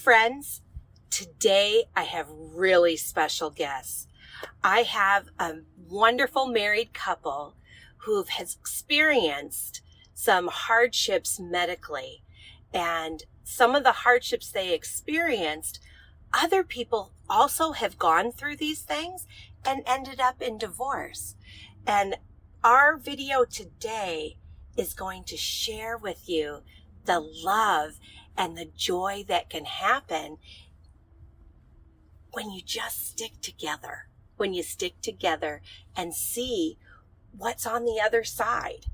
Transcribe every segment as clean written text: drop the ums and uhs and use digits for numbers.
friends. Today I have really special guests. I have a wonderful married couple who has experienced some hardships medically. And some of the hardships they experienced, other people also have gone through these things and ended up in divorce. And our video today is going to share with you the love and the joy that can happen when you just stick together, and see what's on the other side.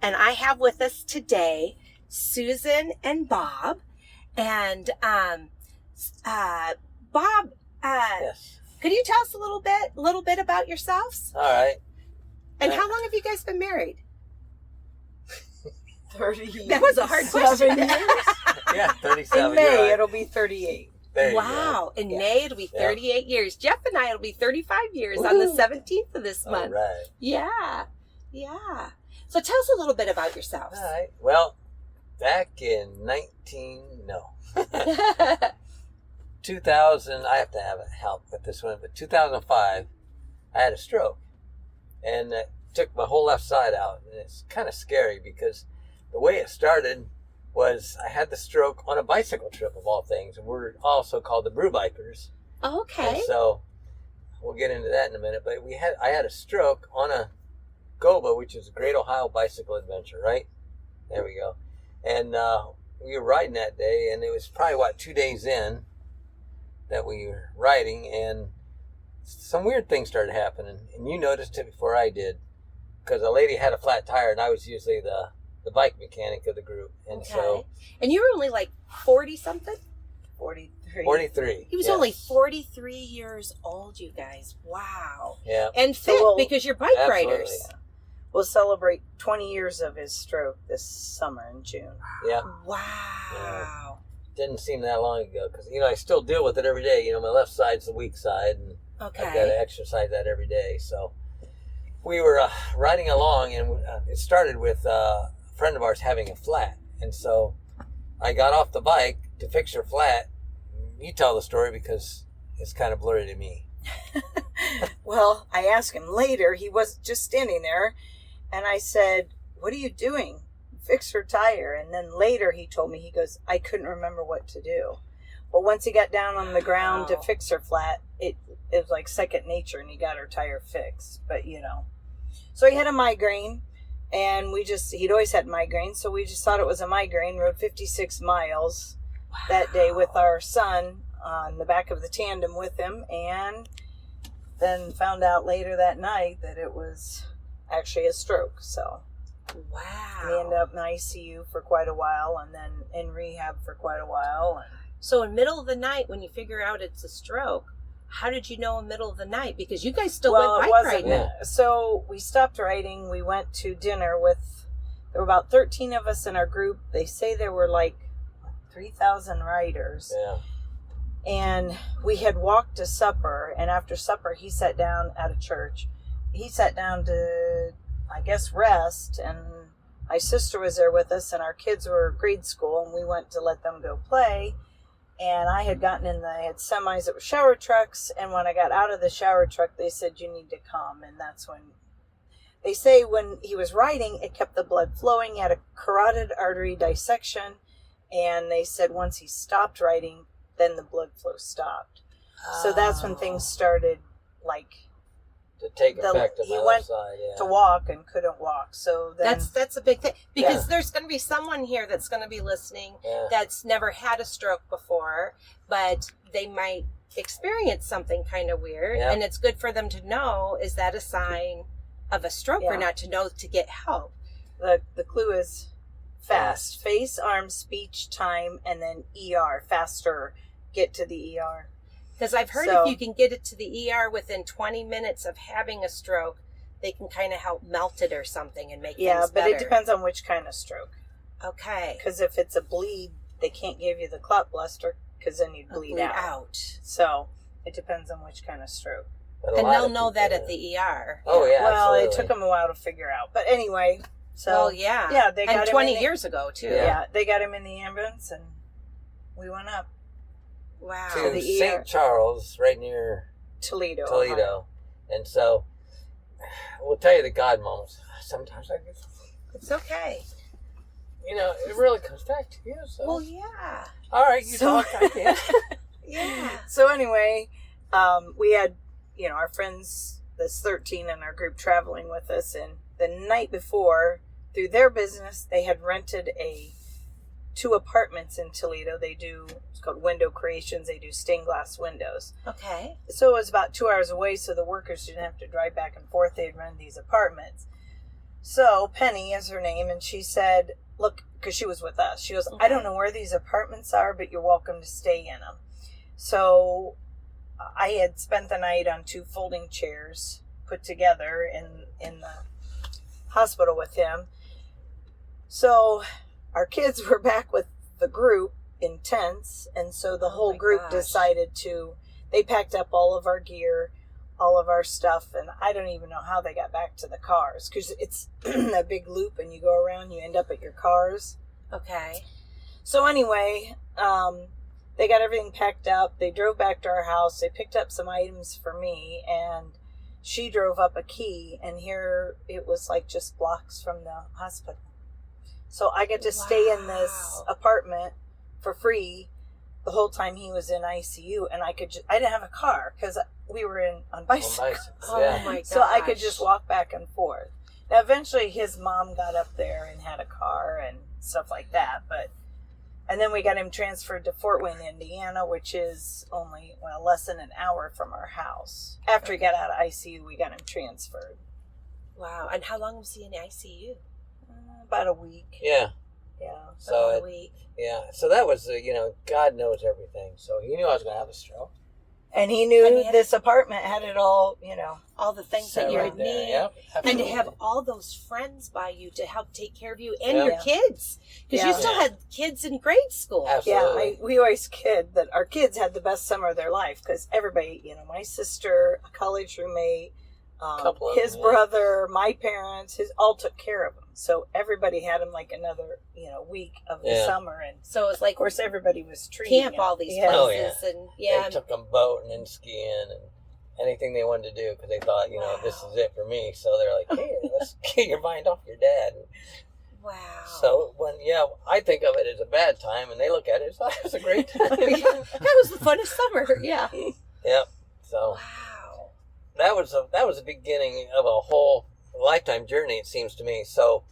And I have with us today Susan and Bob. And Bob, Yes. could you tell us a little bit about yourselves? All right. And how long have you guys been married? 30 years. That was a hard question. 7 years. Yeah, 37. In May, you're right. it'll be 38. There you Wow. go. In Yeah. May, it'll be 38 years. Jeff and I, it'll be 35 years on the Woohoo. 17th of this All month. right. Yeah. So tell us a little bit about yourselves. All right. Well, back in 2000, I have to have help with this one, but 2005, I had a stroke. And it took my whole left side out. And it's kind of scary because the way it started was I had the stroke on a bicycle trip of all things. And we're also called the Brew Bikers. Okay. And so we'll get into that in a minute. But I had a stroke on a GOBA, which is a Great Ohio Bicycle Adventure, right? There we go. And we were riding that day, and it was probably, 2 days in that we were riding, and some weird things started happening. And you noticed it before I did, because a lady had a flat tire, and I was usually the bike mechanic of the group. And so And you were only like 40-something? 43. 43. He was yes. only 43 years old, you guys. Wow. Yeah. And fit because you're bike Absolutely. riders. We'll celebrate 20 years of his stroke this summer in June. Yeah. Wow. Didn't seem that long ago, because, I still deal with it every day. My left side's the weak side, and Okay. I've got to exercise that every day. So we were riding along, and it started with a friend of ours having a flat. And so I got off the bike to fix her flat. You tell the story because it's kind of blurry to me. Well, I asked him later. He was just standing there. And I said, "What are you doing?" "Fix her tire." And then later he told me, he goes, "I couldn't remember what to do." But once he got down on the ground to Wow. fix her flat, it was like second nature, and he got her tire fixed. But, So he had a migraine, and he'd always had migraine, so we just thought it was a migraine. Rode 56 miles that day with our son on the back of the tandem with him, and then found out later that night that it was actually a stroke. So Wow. we ended up in ICU for quite a while, and then in rehab for quite a while. So in the middle of the night, when you figure out it's a stroke, how did you know in the middle of the night? Because you guys still went bike riding. Yeah. So we stopped riding. We went to dinner there were about 13 of us in our group. They say there were like 3,000 riders. Yeah. And we had walked to supper, and after supper he sat down at a church. He sat down to, I guess, rest, and my sister was there with us, and our kids were grade school, and we went to let them go play. And I had gotten I had semis that were shower trucks, and when I got out of the shower truck, they said, "You need to come." And that's when they say when he was riding, it kept the blood flowing. He had a carotid artery dissection, and they said once he stopped riding, then the blood flow stopped. So that's when things started, To take effect on he my went left side, yeah. to walk and couldn't walk. So then That's a big thing, because Yeah. there's going to be someone here that's going to be listening Yeah. that's never had a stroke before, but they might experience something kind of weird, Yeah. and it's good for them to know, is that a sign of a stroke or Yeah. not, to know to get help. the clue is fast. Face, arm, speech, time, and then ER. Faster. Get to the ER. Because I've heard So- if you can get it to the ER within 20 minutes of having a stroke, they can kind of help melt it or something and make Yeah, things but better. it depends on which kind of stroke. Okay. Because if it's a bleed, they can't give you the clot buster because then you'd bleed out. So it depends on which kind of stroke. But a And lot they'll of know that people- at the ER. Oh, yeah, Well, it absolutely. took them a while to figure out. But anyway, so Well, yeah. yeah, they got and him 20 in the- years ago, too. Yeah, they got him in the ambulance and we went up. Wow. to the St. Charles, right near Toledo. Toledo. And so, we'll tell you the God moments. Sometimes I get, It's okay. it really comes back to you. So. Well, yeah. All right, you talk, I can. Yeah. So anyway, we had, our friends, this 13 in our group traveling with us. And the night before, through their business, they had rented 2 apartments in Toledo. It's called Window Creations. They do stained glass windows. Okay. So it was about 2 hours away, so the workers didn't have to drive back and forth. They'd rent these apartments. So Penny is her name, and she said, look, because she was with us, she goes, I don't know where these apartments are, but you're welcome to stay in them. So I had spent the night on 2 folding chairs put together in the hospital with him. So our kids were back with the group in tents, and so the whole group decided they packed up all of our gear, all of our stuff, and I don't even know how they got back to the cars, because it's a big loop and you go around, you end up at your cars. Okay. So anyway, they got everything packed up. They drove back to our house. They picked up some items for me, and she drove up a key, and here it was like just blocks from the hospital. So I get to stay in this apartment for free the whole time he was in ICU, and I didn't have a car because we were on bicycles. Oh my gosh. So I could just walk back and forth. Now eventually his mom got up there and had a car and stuff like that, and then we got him transferred to Fort Wayne, Indiana, which is only less than an hour from our house. After he got out of ICU, we got him transferred. Wow. And how long was he in ICU? About a week. Yeah. Yeah. So About a week. Yeah. So that was, God knows everything. So he knew I was going to have a stroke. And he knew this apartment had it all, all the things that you would need. Yep, and to have all those friends by you to help take care of you and your kids. Because Yeah. you still had kids in grade school. Absolutely. Yeah, we always kid that our kids had the best summer of their life because everybody, my sister, a college roommate, his brother, my parents, all took care of him. So everybody had him like another, week of the summer. And so it's like, of course, everybody was treating camp him. all these Yeah. places. Oh, And They took them boating and skiing and anything they wanted to do because they thought, this is it for me. So they're like, hey, let's get your mind off your dad. Wow. So I think of it as a bad time, and they look at it as it was a great time. That was the funnest summer. Yeah. Yep. So Wow. that was the beginning of a whole lifetime journey, it seems to me. So,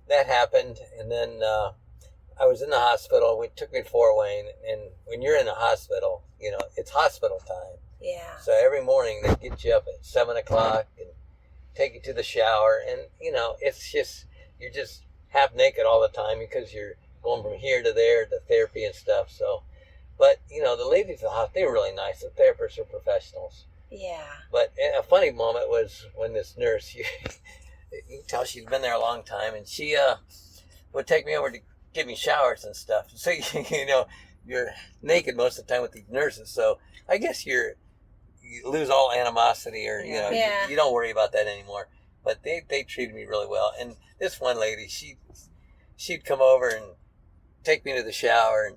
that happened, and then I was in the hospital. We took me to Fort Wayne, and when you're in the hospital, it's hospital time. Yeah. So every morning they get you up at 7:00 and take you to the shower, and it's just you're just half naked all the time because you're going from here to there to therapy and stuff. So, but the ladies at the hospital, they were really nice. The therapists are professionals. Yeah. But a funny moment was when this nurse, you can tell she'd been there a long time, and she would take me over to give me showers and stuff. So you're naked most of the time with these nurses. So I guess you lose all animosity, or you don't worry about that anymore. But they treated me really well. And this one lady, she'd come over and take me to the shower,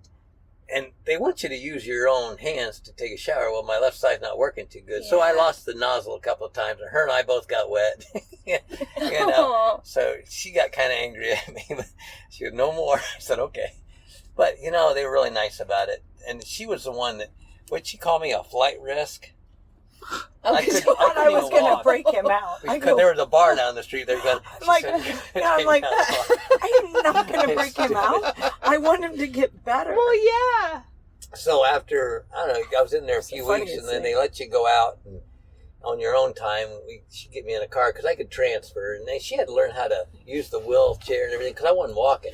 and they want you to use your own hands to take a shower. Well, my left side's not working too good. So I lost the nozzle a couple of times, and her and I both got wet. So she got kind of angry at me. But she said, no more. I said, okay. But, they were really nice about it. And she was the one that, would she call me a flight risk? I was going to break him out. Because there was a bar down the street. They're going. I'm like, I'm not going to break him out. I want him to get better. Well, yeah. So after, I don't know, I was in there a few weeks, and then they let you go out and on your own time. She'd get me in a car because I could transfer, and then she had to learn how to use the wheelchair and everything because I wasn't walking,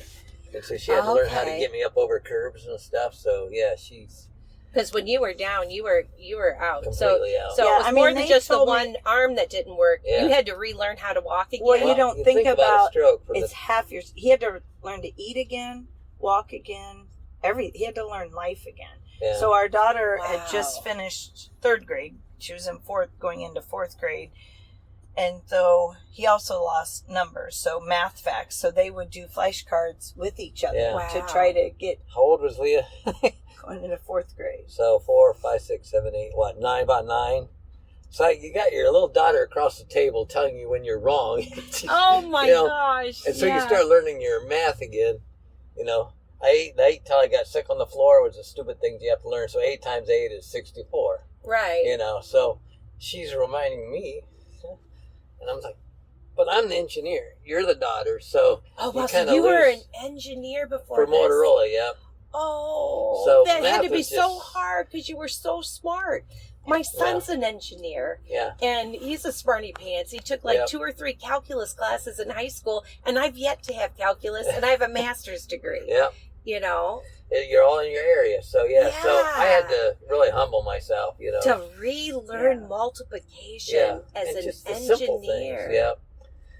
and so she had to learn how to get me up over curbs and stuff. So yeah, she's. Because when you were down, you were out. Completely out. So it was more than just the one arm that didn't work. Yeah. You had to relearn how to walk again. Well, you don't think about stroke. It's half your. He had to learn to eat again, walk again. He had to learn life again. Yeah. So our daughter had just finished 3rd grade. She was in going into 4th grade. And so he also lost numbers, so math facts. So they would do flashcards with each other to try to get. How old was Leah? going into 4th grade. So 4, 5, 6, 7, 8, what, 9, about 9. So you got your little daughter across the table telling you when you're wrong. Oh my gosh. And so you start learning your math again. I ate till I got sick on the floor was a stupid thing you have to learn. So 8 times 8 is 64. Right. So she's reminding me. And I'm like, but I'm the engineer. You're the daughter. So you were an engineer before for Motorola, yep. Oh, so that had to be so hard because you were so smart. My son's an engineer, and he's a smarty pants. He took like 2 or 3 calculus classes in high school, and I've yet to have calculus, and I have a master's degree. Yeah. You're all in your area, so so I had to really humble myself, to relearn multiplication as an engineer. Yeah.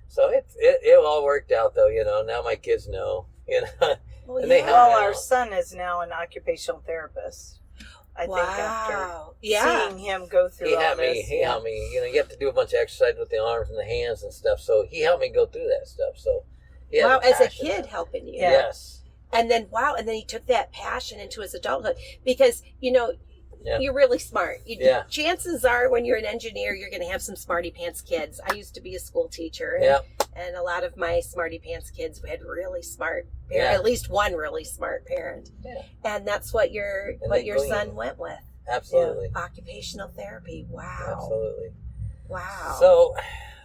So it all worked out though, Now my kids know, Well, and they our son is now an occupational therapist. I think after seeing him go through He helped me. You have to do a bunch of exercise with the arms and the hands and stuff. So he helped me go through that stuff. So as a kid helping you. Yes. And then he took that passion into his adulthood because you're really smart. Chances are when you're an engineer, you're going to have some smarty pants kids. I used to be a school teacher, and a lot of my smarty pants kids had really smart parents, at least one really smart parent. Yeah. And that's what your son went with. Absolutely. Occupational therapy. Wow. Absolutely. Wow.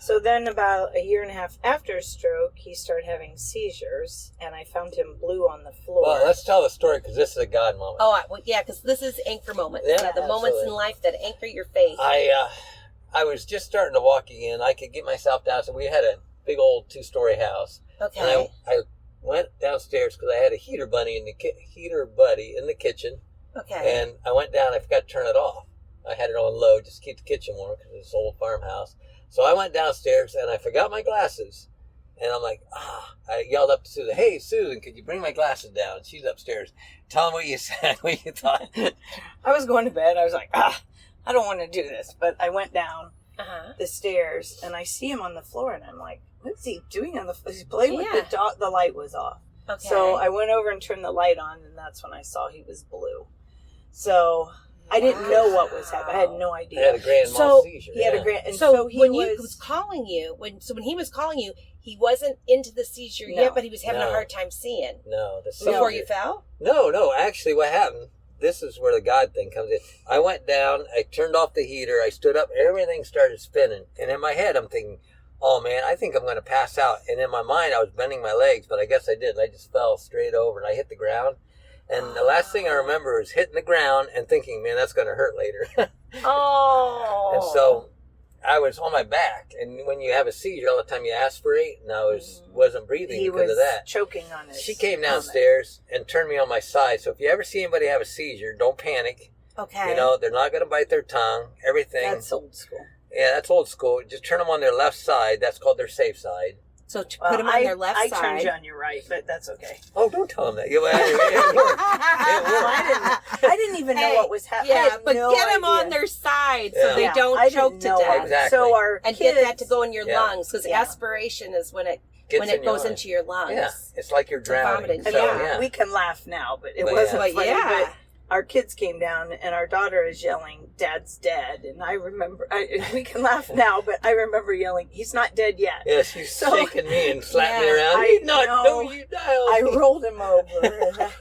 So then about a year and a half after a stroke, he started having seizures, and I found him blue on the floor. Well, let's tell the story because this is a God moment. Oh, because this is anchor moments. Yeah, the moments in life that anchor your faith. I was just starting to walk again. I could get myself down. So we had a big old 2-story house. Okay. And I went downstairs because I had a heater buddy in the kitchen. Okay. And I went down. I forgot to turn it off. I had it on low just to keep the kitchen warm because it's an old farmhouse. So I went downstairs and I forgot my glasses. And I'm like, I yelled up to Susan, "Hey, Susan, could you bring my glasses down?" She's upstairs. Tell them what you said, what you thought. I was going to bed. I was like, I don't want to do this. But I went down the stairs and I see him on the floor and I'm like, what's he doing on the floor? He's playing with the dog. The light was off. Okay. So I went over and turned the light on and that's when I saw he was blue. So I didn't know what was happening. I had no idea. He had a grand mal seizure. He had a grand. And so when he was calling you, when he was calling you, he wasn't into the seizure yet, but he was having a hard time seeing. No, before you fell. No. Actually, what happened? This is where the God thing comes in. I went down. I turned off the heater. I stood up. Everything started spinning, and in my head, I'm thinking, "Oh man, I think I'm going to pass out." And in my mind, I was bending my legs, but I guess I didn't. I just fell straight over, and I hit the ground. And the last thing I remember is hitting the ground and thinking, man, that's going to hurt later. And so I was on my back. And when you have a seizure, all the time you aspirate. And I wasn't breathing because of that. Choking on it. She came downstairs and turned me on my side. So if you ever see anybody have a seizure, don't panic. Okay. They're not going to bite their tongue. Everything. That's old school. Yeah, that's old school. Just turn them on their left side. That's called their safe side. So to put them on their left side. I turned you on your right, but that's okay. Oh, don't tell them that. I didn't even know what was happening. Yeah, but get them on their side so they don't choke to death. Exactly. So get that to go in your lungs because aspiration is when it goes into your lungs. Yeah, it's like you're drowning. We can laugh now, but it wasn't funny. But our kids came down and our daughter is yelling, "Dad's dead." And I remember, we can laugh now, but I remember yelling, "He's not dead yet." Yeah, she's shaking me and slapping me around. I rolled him over.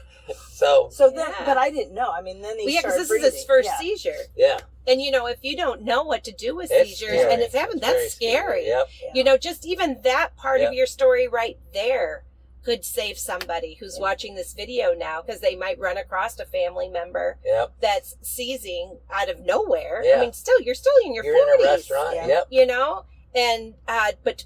So then, but I didn't know. I mean, then he started because this is his first seizure. Yeah. And, if you don't know what to do with seizures and it's happened, that's scary. Yep. Just even that part of your story right there could save somebody who's watching this video now because they might run across a family member that's seizing out of nowhere. I mean, you're still in your 40s. You're in a restaurant, and but to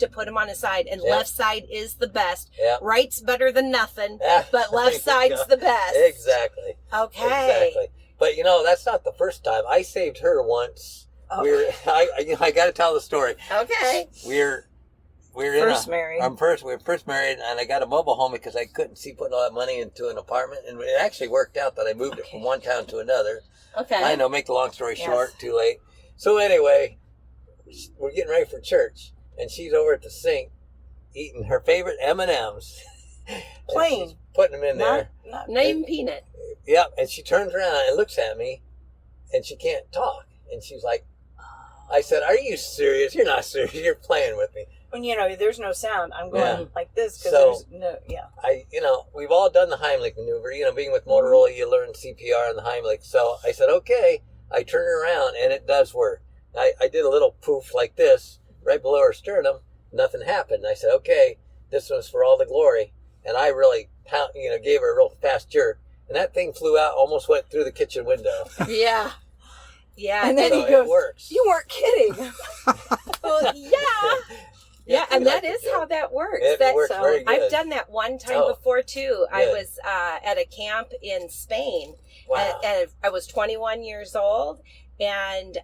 put him on his side, and left side is the best. Right's better than nothing, but left side's the best. Exactly. Okay. Exactly. But that's not the first time. I saved her once. I got to tell the story. Okay. We were married. We were first married, and I got a mobile home because I couldn't see putting all that money into an apartment, and it actually worked out that I moved it from one town to another. Okay. I know, make the long story short, too late. So anyway, we're getting ready for church, and she's over at the sink eating her favorite M&Ms. Plain. Putting them in there. Not even peanut. Yep. And she turns around and looks at me, and she can't talk. And she's like, I said, "Are you serious? You're not serious. You're playing with me." When, there's no sound, I'm going like this because So, there's no, we've all done the Heimlich maneuver. Being with Motorola, you learn CPR and the Heimlich. So I said, okay. I turn her around, and it does work. I did a little poof like this right below her sternum. Nothing happened. I said, okay, this one's for all the glory. And I really, gave her a real fast jerk. And that thing flew out, almost went through the kitchen window. Yeah. Yeah. And then So he goes, it works. "You weren't kidding." Well, yeah. Yeah, and that is how that works. It works very good. I've done that one time before too. I Good. was at a camp in Spain. Wow. And I was 21 years old, and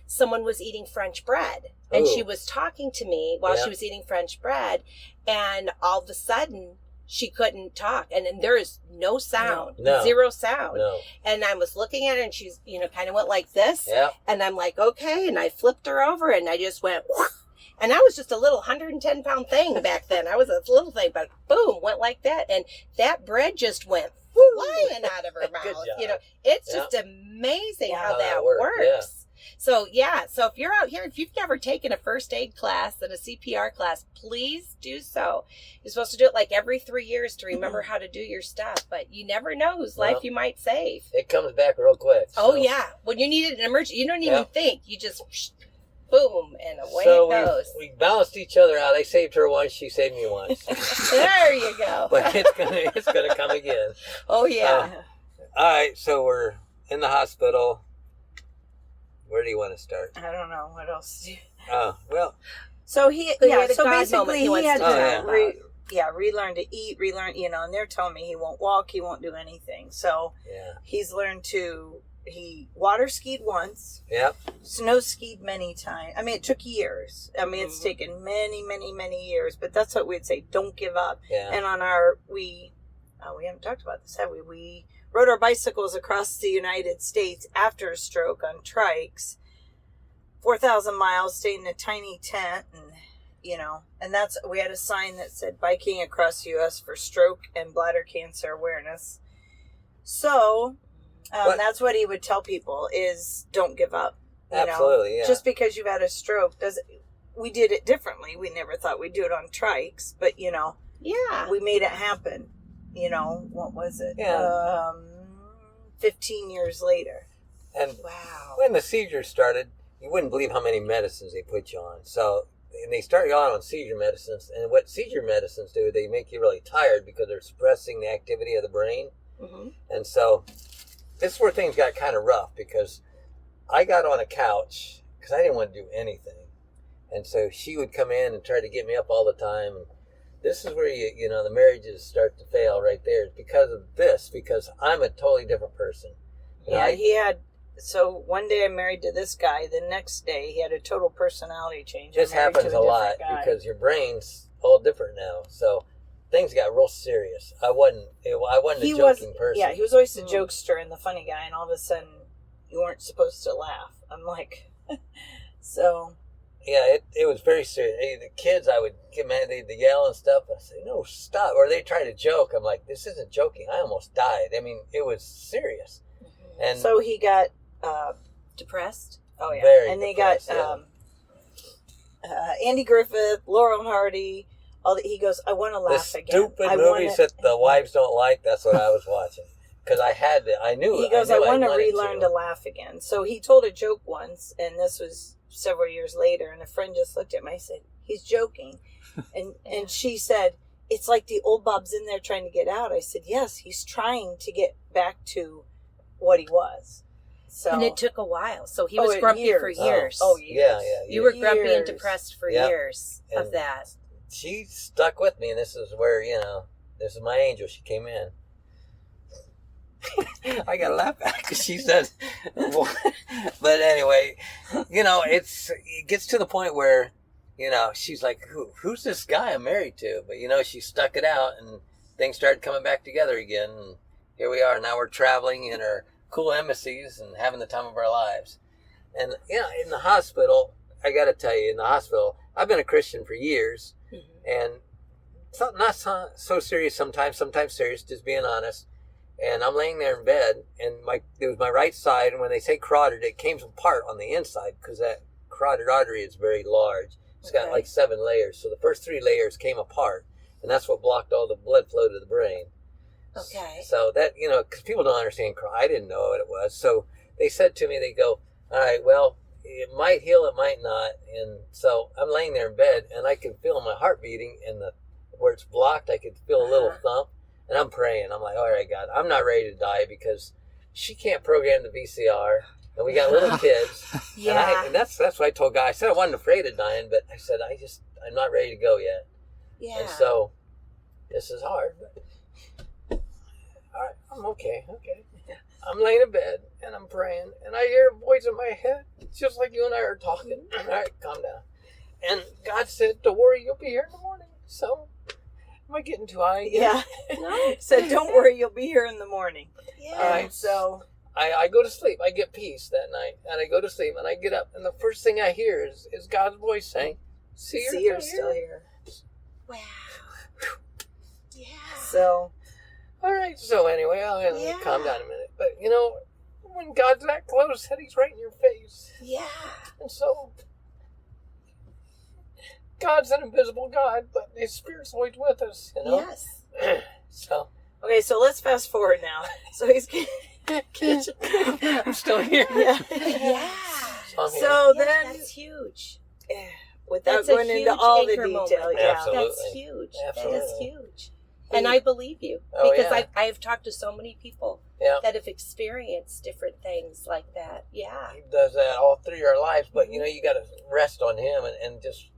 someone was eating French bread. And she Ooh. was talking to me while she was eating French bread, and all of a sudden she couldn't talk, and then there is no sound, No. zero sound. No. And I was looking at her, and she's kind of went like this, Yeah. and I'm like, okay, and I flipped her over, and I just went. And I was just a little 110-pound thing back then. I was a little thing, but boom, went like that. And that bread just went flying out of her mouth. Good job. It's just amazing how that works. works. Yeah. So, so if you're out here, if you've never taken a first aid class and a CPR class, please do so. You're supposed to do it like every 3 years to remember how to do your stuff. But you never know whose life you might save. It comes back real quick. Oh, so. yeah. When you need an emergency, you don't even think. You just... boom, and away So it goes. we balanced each other out. I saved her once, she saved me once. There you go. But it's gonna come again. Oh yeah. All right, so we're in the hospital. Where do you want to start? I don't know what else. Oh, well. So So he had a so God basically moment he he wants had to to talk relearn to eat, and they're telling me he won't walk, he won't do anything. So Yeah. he's learned he water skied once, Yep. snow skied many times. I mean, it took years. I mean, it's taken many, many, many years, but that's what we'd say, don't give up. Yeah. And on we haven't talked about this, have we? We rode our bicycles across the United States after a stroke on trikes, 4,000 miles, stayed in a tiny tent, and we had a sign that said biking across U.S. for stroke and bladder cancer awareness. So that's what he would tell people is don't give up. Absolutely, yeah. Just because you've had a stroke we did it differently. We never thought we'd do it on trikes, but Yeah. we made it happen. What was it? Yeah. 15 years later. And Wow. when the seizures started, you wouldn't believe how many medicines they put you on. So, and they start you on seizure medicines. And what seizure medicines do, they make you really tired because they're suppressing the activity of the brain. Mm-hmm. And so this is where things got kind of rough because I got on a couch because I didn't want to do anything. And so she would come in and try to get me up all the time. And this is where the marriages start to fail right there. It's because of this, because I'm a totally different person. So one day I'm married to this guy. The next day he had a total personality change. This I'm married happens to a different lot guy. because your brain's all different now. So things got real serious. I wasn't a joking person. Yeah, he was always the jokester and the funny guy, and all of a sudden you weren't supposed to laugh. I'm like, so. Yeah, it was very serious. The kids, I would get mad, they'd yell and stuff. I say, no, stop. Or they try to joke. I'm like, this isn't joking. I almost died. I mean, it was serious. And So he got Depressed? Oh yeah, Very and they depressed, got Andy Griffith, Laurel Hardy. He goes, I want to the laugh again. stupid movies that the wives don't like, that's what I was watching. Because I knew. He goes, I want to wanted relearn to laugh again. So he told a joke once, and this was several years later, and a friend just looked at me and said, he's joking. and she said, it's like the old Bob's in there trying to get out. I said, yes, he's trying to get back to what he was. So, And it took a while. So he was grumpy for years. Oh, years. Yeah. You were grumpy and Years. depressed for Yep. years of And that. She stuck with me, and this is where, this is my angel. She came in. I got to laugh at because she said, but anyway, it gets to the point where, she's like, who's this guy I'm married to? But, she stuck it out, and things started coming back together again. And here we are. Now we're traveling in our cool embassies and having the time of our lives. And, in the hospital, I got to tell you, I've been a Christian for years. Mm-hmm. And not so serious sometimes serious, just being honest. And I'm laying there in bed, and it was my right side, and when they say carotid, it came apart on the inside because that carotid artery is very large. It's got like 7 layers. So the first 3 layers came apart, and that's what blocked all the blood flow to the brain. Okay. So that, because people don't understand, I didn't know what it was. So they said to me, they go, all right, well, it might heal, it might not. And so I'm laying there in bed, and I can feel my heart beating, and where it's blocked, I could feel a little thump. And I'm praying. I'm like, all right, God, I'm not ready to die because she can't program the VCR. And we got little kids. Yeah. And that's what I told God. I said I wasn't afraid of dying, but I said, I'm not ready to go yet. Yeah. And so this is hard. But all right, I'm okay. Okay. I'm laying in bed and I'm praying. And I hear a voice in my head, just like you and I are talking. All right, calm down. And God said, don't worry, you'll be here in the morning. So am I getting too high again? Yeah. No. Said, don't worry, you'll be here in the morning. Yeah. All right. So I go to sleep. I get peace that night. And I go to sleep and I get up. And the first thing I hear is God's voice saying, see, you're still here. Wow. Yeah. So, All right. So anyway, I'll calm down a minute. But, when God's that close, that he's right in your face. Yeah. And so God's an invisible God, but his spirit's always with us, Yes. So. okay, so let's fast forward now. So he's I'm still here. Yeah. Yeah. So I'm here. So Yeah, then, that's huge. without That's a going into huge all the anchor detail, moment. yeah. Absolutely. That's huge. That is Absolutely. huge. And I believe you Oh, because yeah. I've talked to so many people Yeah. that have experienced different things like that. Yeah. He does that all through our lives, but you got to rest on him and just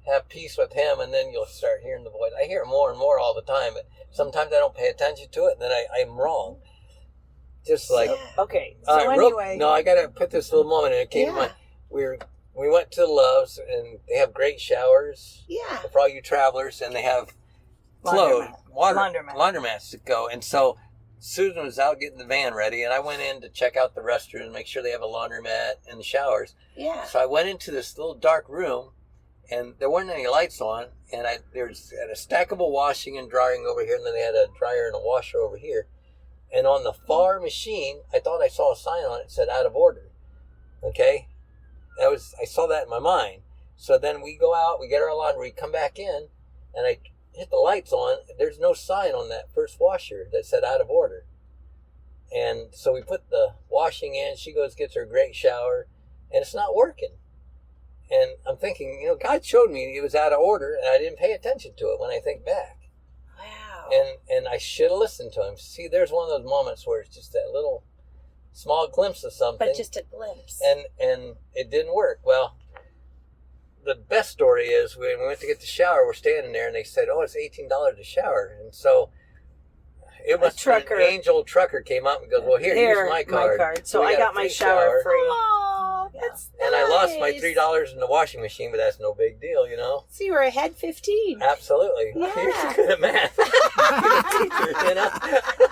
have peace with him, and then you'll start hearing the voice. I hear it more and more all the time, but sometimes I don't pay attention to it, and then I'm wrong. Just like, Yeah. Okay, so anyway. I got to put this little moment in. It came to mind. We went to Love's, and they have great showers Yeah. for all you travelers, and they have laundromats to go. And so Susan was out getting the van ready, and I went in to check out the restroom and make sure they have a laundromat and the showers. Yeah. So I went into this little dark room, and there weren't any lights on, and there's a stackable washing and drying over here, and then they had a dryer and a washer over here. And on the far machine, I thought I saw a sign on it that said out of order. Okay? I saw that in my mind. So then we go out, we get our laundry, come back in, and I hit the lights on. There's no sign on that first washer that said out of order. And so we put the washing in, she goes, gets her great shower, and it's not working. And I'm thinking, God showed me it was out of order, and I didn't pay attention to it when I think back. Wow. And I should have listened to him. See, there's one of those moments where it's just that little small glimpse of something. But just a glimpse. And it didn't work. Well, the best story is when we went to get the shower, we're standing there, and they said, oh, it's $18 a shower. And so it was trucker. An angel trucker came up and goes, well, here, use my card. So we I got a my free shower free. Oh, that's And I lost my nice. $3 in the washing machine, but that's no big deal, So you were ahead 15. Absolutely. Yeah. You're good at math. You're a teacher,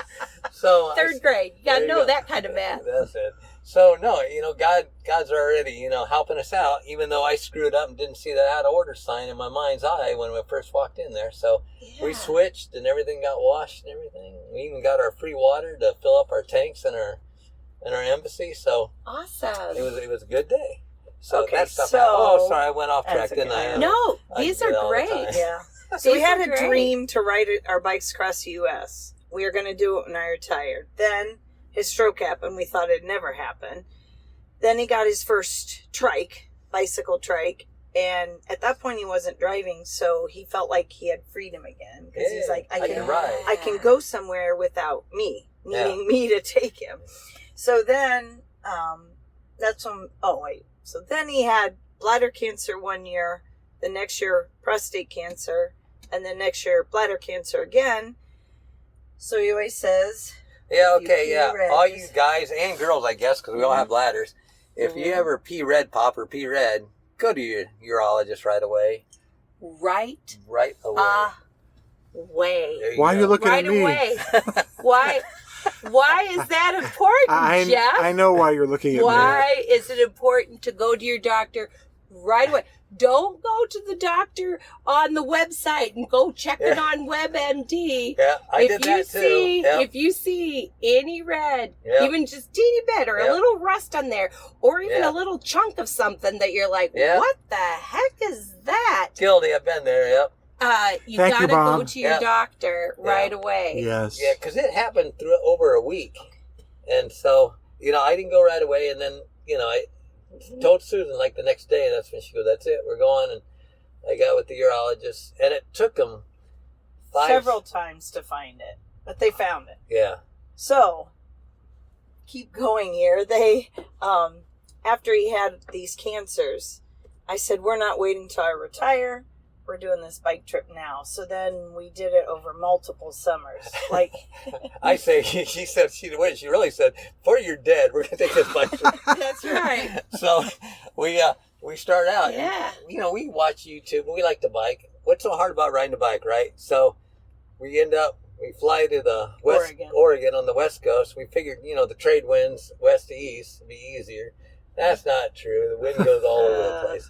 So Third grade. You got to there you know go. that kind of math. That's it. So no, God's already, helping us out, even though I screwed up and didn't see that out of order sign in my mind's eye when we first walked in there. So we Yeah. switched and everything got washed and everything. We even got our free water to fill up our tanks in our embassy. So Awesome. it was a good day. So Okay, that stuff. so- oh, sorry, I went off track, That's didn't okay. I? No, I these do are that all the great. time. Yeah. So we These had are a great. dream to ride our bikes across the U.S. We were going to do it when I retired. Then his stroke happened. We thought it'd never happen. Then he got his first bicycle trike. And at that point he wasn't driving, so he felt like he had freedom again. Because he's like, I can ride. I can go somewhere without me, needing me to take him. So then, that's when, so then he had bladder cancer one year, the next year prostate cancer, and then next year bladder cancer again. So he always says, Yeah, if you okay, pee yeah. red, All you guys and girls, I guess, because we all have bladders. If you ever pee red pop or pee red, go to your urologist right away. Right Right away. away. There Why are you go. looking Right at me? away. Why is that important, Jeff? I know why you're looking at me. Why is it important to go to your doctor right away. Don't go to the doctor on the website and go check it on WebMD. Yeah, I did that too. Yep. If you see any red, Yep. even just teeny bit or Yep. a little rust on there, or even Yeah. a little chunk of something that you're like, Yeah. what the heck is that? Guilty, I've been there, yep. You Thank you, gotta go Bob. to your Yeah. doctor right away. Yes. Yeah, because it happened through over a week. And so, I didn't go right away. And then, I told Susan like the next day, and that's when she goes, that's it, we're going. And I got with the urologist, and it took them several times to find it, but they found it. Yeah. So, keep going here. They, after he had these cancers, I said, we're not waiting till I retire. We're doing this bike trip now. So then we did it over multiple summers. Like, I say, she said, she really said, before you're dead, we're going to take this bike trip. That's right. So we start out. Yeah. And, we watch YouTube, and we like to bike. What's so hard about riding a bike, right? So we fly to the Oregon on the West Coast. We figured, the trade winds west to east would be easier. That's not true. The wind goes all over the place.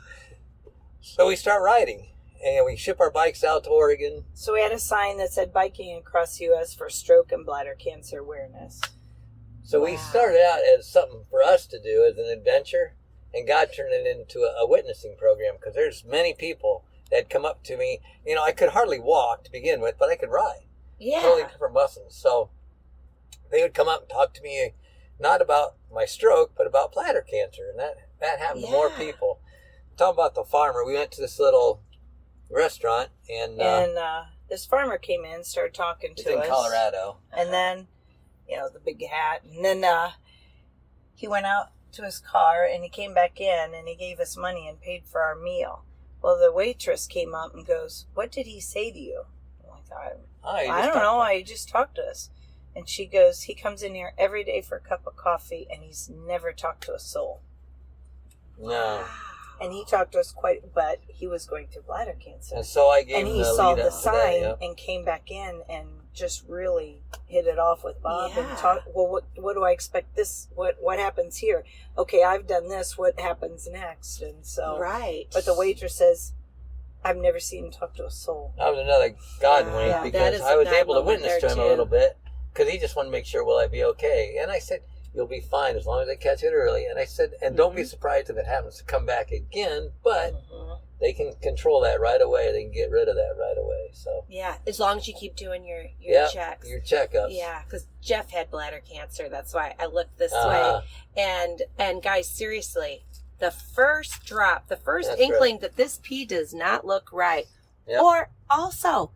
So we start riding, and we ship our bikes out to Oregon. So we had a sign that said biking across U.S. for stroke and bladder cancer awareness. So we started out as something for us to do as an adventure, and God turned it into a witnessing program, because there's many people that come up to me. I could hardly walk to begin with, but I could ride. Yeah. Totally different muscles. So they would come up and talk to me, not about my stroke, but about bladder cancer. And that happened to more people. Talking about the farmer, we went to this little restaurant, and this farmer came in, started talking to us. It's in Colorado. And then, the big hat. And then he went out to his car, and he came back in, and he gave us money and paid for our meal. Well, the waitress came up and goes, what did he say to you? I'm like, I don't know. I just talked to us. And she goes, he comes in here every day for a cup of coffee, and he's never talked to a soul. No. And he talked to us but he was going through bladder cancer. And so I gave and him he the saw lead the up to sign that, yep. and came back in and just really hit it off with Bob Yeah. and talk. Well, what do I expect this? What happens here? Okay, I've done this. What happens next? And so, Right. But the waitress says, I've never seen him talk to a soul. That was another God wink, Yeah, that because is I was a God able to moment witness there, to him too. a little bit, because he just wanted to make sure, will I be okay? And I said, you'll be fine as long as I catch it early. And I said, and don't be surprised if it happens to come back again, but they can control that right away. They can get rid of that right away. So Yeah, as long as you keep doing your checks. your checkups. Yeah, because Jeff had bladder cancer. That's why I looked this way. And guys, seriously, the first drop, the first That's inkling that this pee does not look right, Yep. or also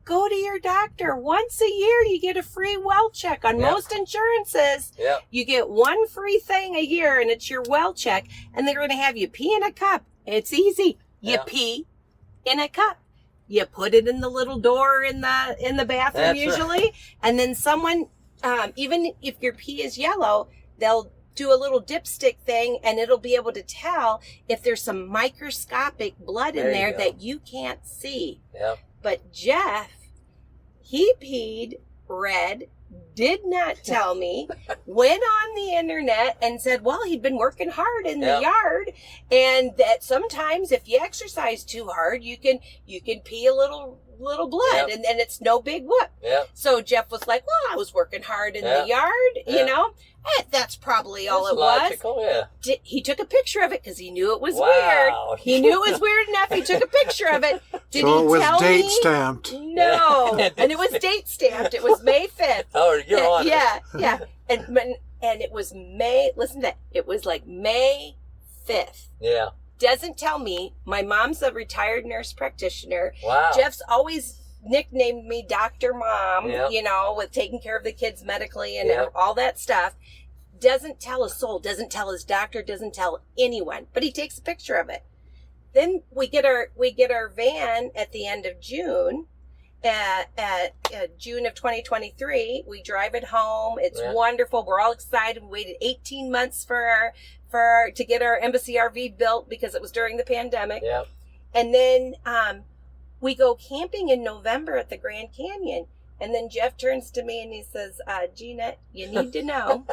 go to your doctor once a year. You get a free well check on Yep. most insurances. Yep. You get one free thing a year, and it's your well check. And they're going to have you pee in a cup. It's easy. You Yeah. pee in a cup. You put it in the little door in the bathroom That's usually, and then someone, even if your pee is yellow, they'll do a little dipstick thing, and it'll be able to tell if there's some microscopic blood in There you there go. that you can't see. Yep. But Jeff, he peed red, did not tell me, went on the internet and said, well, he'd been working hard in the Yep. yard, and that sometimes if you exercise too hard, you can pee a little blood, Yep. and it's no big whoop. Yep. So Jeff was like, well, I was working hard in Yeah. the yard, Yeah. you know. That's probably all That's it was. logical, yeah. He took a picture of it because he knew it was Wow. weird. He knew it was weird enough. He took a picture of it. Did So he it was tell date me? stamped. No, and it was date stamped. It was May 5th. Oh, you're on it. Yeah, and it was May. Listen to that. It was like May 5th. Yeah. Doesn't tell me. My mom's a retired nurse practitioner. Wow. Jeff's always nicknamed me Dr. Mom, Yep. you know, with taking care of the kids medically and Yep. all that stuff. Doesn't tell a soul, doesn't tell his doctor, doesn't tell anyone, but he takes a picture of it. Then we get our van at the end of June, at June of 2023. We drive it home. It's Yeah. wonderful. We're all excited. We waited 18 months to get our embassy RV built because it was during the pandemic. Yep. And then we go camping in November at the Grand Canyon. And then Jeff turns to me and he says, Gina, you need to know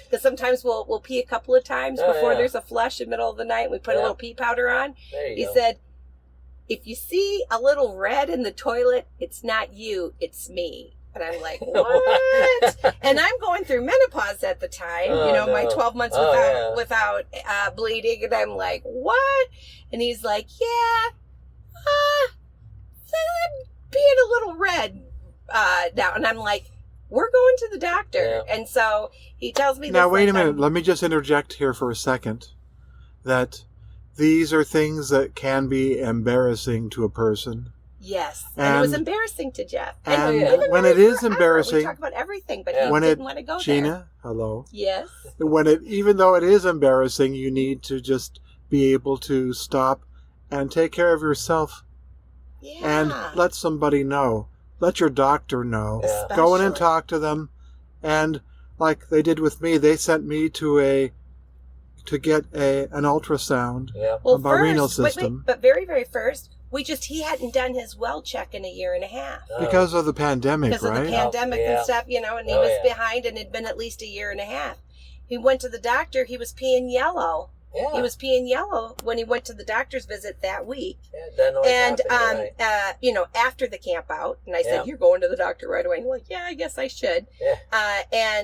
Because sometimes we'll pee a couple of times before yeah. there's a flush in the middle of the night. We put a little pee powder on. There you He go. said, if you see a little red in the toilet, it's not you, it's me. And I'm like, what? And I'm going through menopause at the time, my 12 months without bleeding. And I'm like, what? And he's like, yeah, I'm being a little red now. And I'm like, we're going to the doctor. Yeah. And so he tells me Now, this, wait a minute. Let me just interject here for a second. That these are things that can be embarrassing to a person. Yes. And it was embarrassing to Jeff. And even when it is embarrassing... We talk about everything, but he didn't want to go Gina, there. hello. Yes. Even though it is embarrassing, you need to just be able to stop and take care of yourself. Yeah. And let somebody know. Let your doctor know. Yeah. Go in and talk to them. And like they did with me, they sent me to get an ultrasound of my renal system. But very, very first, he hadn't done his well check in a year and a half. Because of the pandemic, because right? of the pandemic and stuff, and he was behind, and it'd been at least a year and a half. He went to the doctor, he was peeing yellow. Yeah. He was peeing yellow when he went to the doctor's visit that week. And after the camp out, and I said, you're going to the doctor right away. And he's like, yeah, I guess I should. Yeah.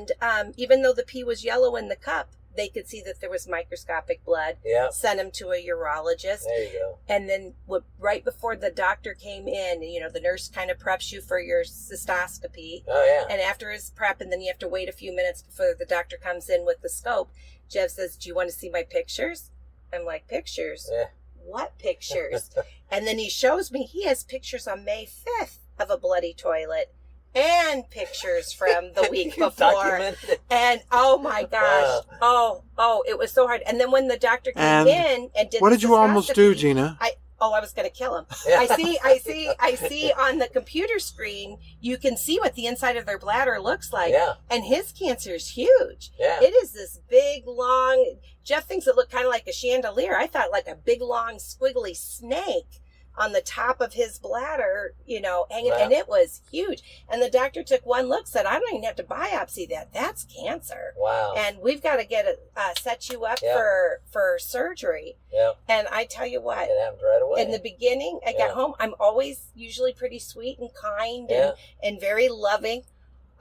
Even though the pee was yellow in the cup, they could see that there was microscopic blood. Yeah. Sent him to a urologist. There you go. And then right before the doctor came in, the nurse kind of preps you for your cystoscopy. Oh, yeah. And after his prep, and then you have to wait a few minutes before the doctor comes in with the scope, Jeff says, do you want to see my pictures? I'm like, pictures? Yeah. What pictures? And then he shows me, he has pictures on May 5th of a bloody toilet and pictures from the week before. And oh my gosh. It was so hard. And then when the doctor came in and did what did you almost do, Gina? I was going to kill him. I see on the computer screen, you can see what the inside of their bladder looks like. Yeah. And his cancer is huge. Yeah. It is this big, long, Jeff thinks it looked kind of like a chandelier. I thought like a big, long, squiggly snake on the top of his bladder, hanging, and it was huge. And the doctor took one look, said, I don't even have to biopsy that. That's cancer. Wow. And we've got to set you up for surgery. Yeah. And I tell you what, it happened right away. in the beginning, I got home. I'm always usually pretty sweet and kind and very loving.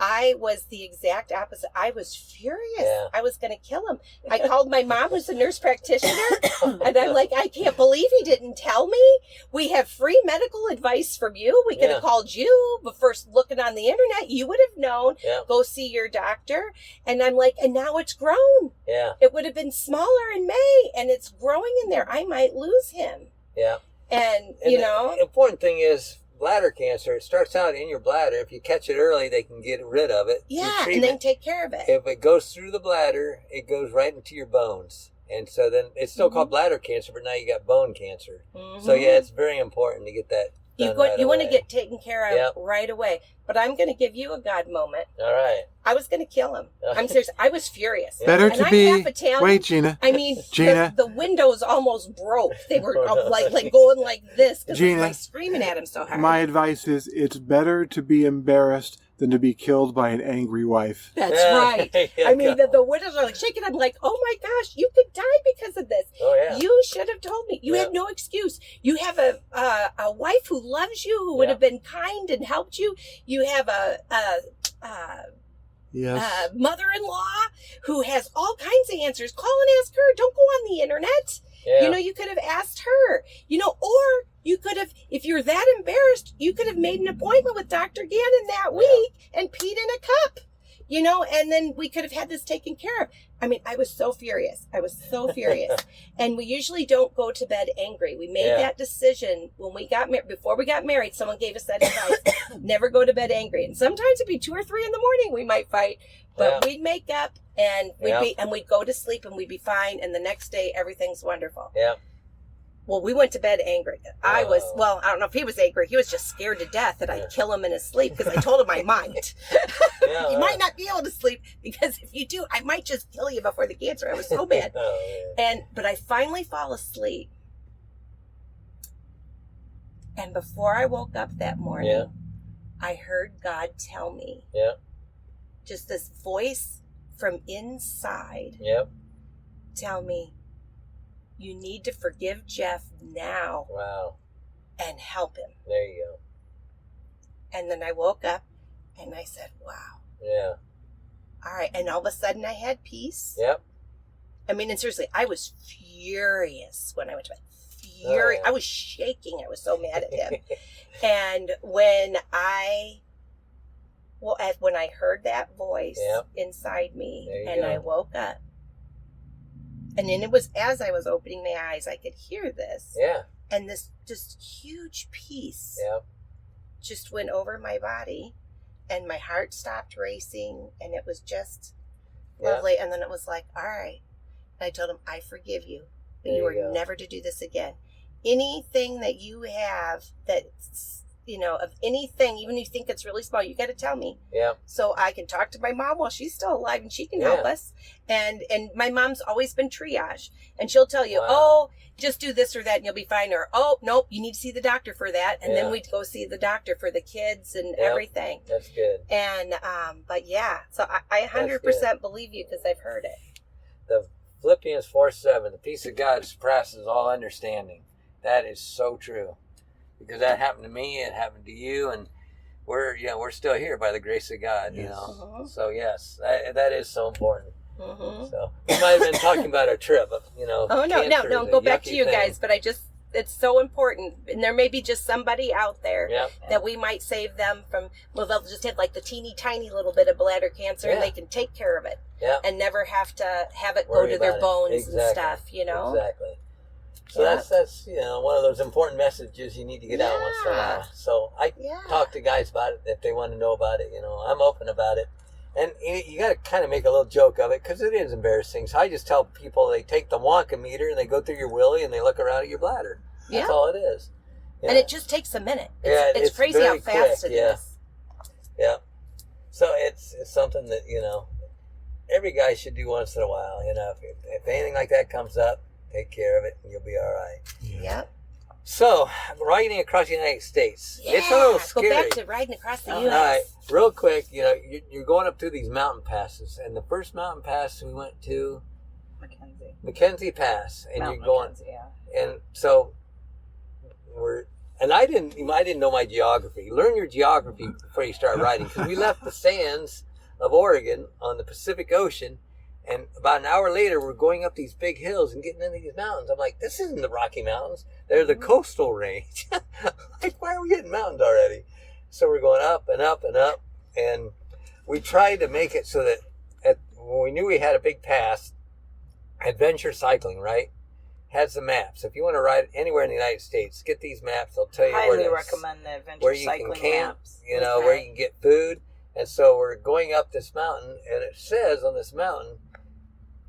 I was the exact opposite. I was furious. Yeah. I was going to kill him. I called my mom, who's a nurse practitioner, and I'm like, I can't believe he didn't tell me. We have free medical advice from you. We could have called you, but first looking on the internet, you would have known. Yeah. Go see your doctor. And I'm like, and now it's grown. Yeah. It would have been smaller in May, and it's growing in there. I might lose him. Yeah. And the important thing is, bladder cancer, it starts out in your bladder. If you catch it early, they can get rid of it. Yeah, and then take care of it. If it goes through the bladder, it goes right into your bones. And so then it's still called bladder cancer, but now you got bone cancer. Mm-hmm. So it's very important to get that done you want to get taken care of right away. But I'm going to give you a God moment. All right. I was going to kill him. I'm serious. I was furious. Better to be... Wait, Gina. I mean, Gina. The windows almost broke. They were like going like this because I was like screaming at him so hard. My advice is it's better to be embarrassed than to be killed by an angry wife. That's right. I mean, the windows are like shaking. I'm like, oh my gosh, you could die because of this. Oh, yeah. You should have told me. You had no excuse. You have a wife who loves you, who would have been kind and helped you. You have a mother-in-law who has all kinds of answers. Call and ask her. Don't go on the internet. Yeah. You could have asked her, or you could have, if you're that embarrassed, you could have made an appointment with Dr. Gannon that week and peed in a cup, and then we could have had this taken care of. I mean, I was so furious. And we usually don't go to bed angry. We made that decision when we got married. Before we got married, someone gave us that advice. Never go to bed angry. And sometimes it'd be 2 or 3 in the morning we might fight, but we'd make up and we'd go to sleep and we'd be fine. And the next day, everything's wonderful. Yeah. Well, we went to bed angry. I don't know if he was angry. He was just scared to death that I'd kill him in his sleep because I told him I might. You might not be able to sleep because if you do, I might just kill you before the cancer. I was so bad. But I finally fall asleep. And before I woke up that morning, I heard God tell me, just this voice from inside Yep. tell me, you need to forgive Jeff now. Wow. And help him. There you go. And then I woke up and I said, wow. Yeah. All right. And all of a sudden I had peace. Yep. I mean, and seriously, I was furious when I went to bed. Oh, yeah. I was shaking. I was so mad at him. And when I heard that voice inside me and I woke up, and then it was as I was opening my eyes, I could hear this. Yeah. And this just huge peace just went over my body, and my heart stopped racing, and it was just lovely. And then it was like, all right. And I told him, I forgive you, but you are never to do this again. Anything that you have that's, of anything, even if you think it's really small, you got to tell me. Yeah. So I can talk to my mom while she's still alive and she can help us. And my mom's always been triage, and she'll tell you, oh, just do this or that and you'll be fine. Or, oh, nope, you need to see the doctor for that. And then we'd go see the doctor for the kids and everything. That's good. And, but yeah, so I 100% believe you because I've heard it. The Philippians 4:7, the peace of God surpasses all understanding. That is so true. Because that happened to me, it happened to you, and we're still here by the grace of God, Mm-hmm. So yes, that is so important. Mm-hmm. So we might have been talking about our trip, Oh no, go back to you guys. But it's so important, and there may be just somebody out there that we might save them from. Well, they'll just have like the teeny tiny little bit of bladder cancer, and they can take care of it, and never have to have it go to their bones and stuff. Exactly. So that's one of those important messages you need to get out once in a while. So I talk to guys about it if they want to know about it. I'm open about it, and you got to kind of make a little joke of it because it is embarrassing. So I just tell people they take the Wonka meter and they go through your willy and they look around at your bladder. That's all it is. And it just takes a minute. It's crazy how fast it is. Yeah. So it's something that every guy should do once in a while. If anything like that comes up, take care of it, and you'll be all right. Yep. So, riding across the United States. Yeah, it's a little scary. Go back to riding across the U.S. All right, real quick, you're going up through these mountain passes, and the first mountain pass we went to Mackenzie Pass, and you're going, and so I didn't know my geography. Learn your geography before you start riding, because we left the sands of Oregon on the Pacific Ocean. And about an hour later, we're going up these big hills and getting into these mountains. I'm like, this isn't the Rocky Mountains. They're the coastal range. Like, why are we getting mountains already? So we're going up and up and up. And we tried to make it so that when we knew we had a big pass, Adventure Cycling, right, has the maps. If you want to ride anywhere in the United States, get these maps. They'll tell you highly recommend the Adventure Cycling can camp, maps. Where you can get food. And so we're going up this mountain, and it says on this mountain,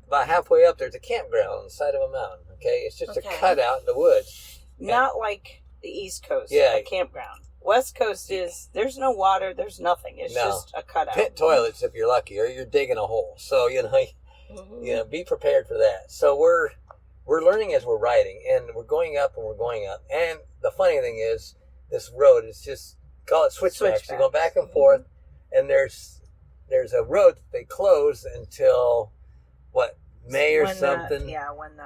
about halfway up, there's a campground on the side of a mountain. Okay, it's just a cutout in the woods. Not like the East Coast, a campground. West Coast there's no water, there's nothing. It's just a cutout. Pit toilets if you're lucky, or you're digging a hole. So be prepared for that. So we're learning as we're riding, and we're going up and we're going up. And the funny thing is, this road is just call it switchbacks. You're going back and forth, and there's a road that they close until May or something.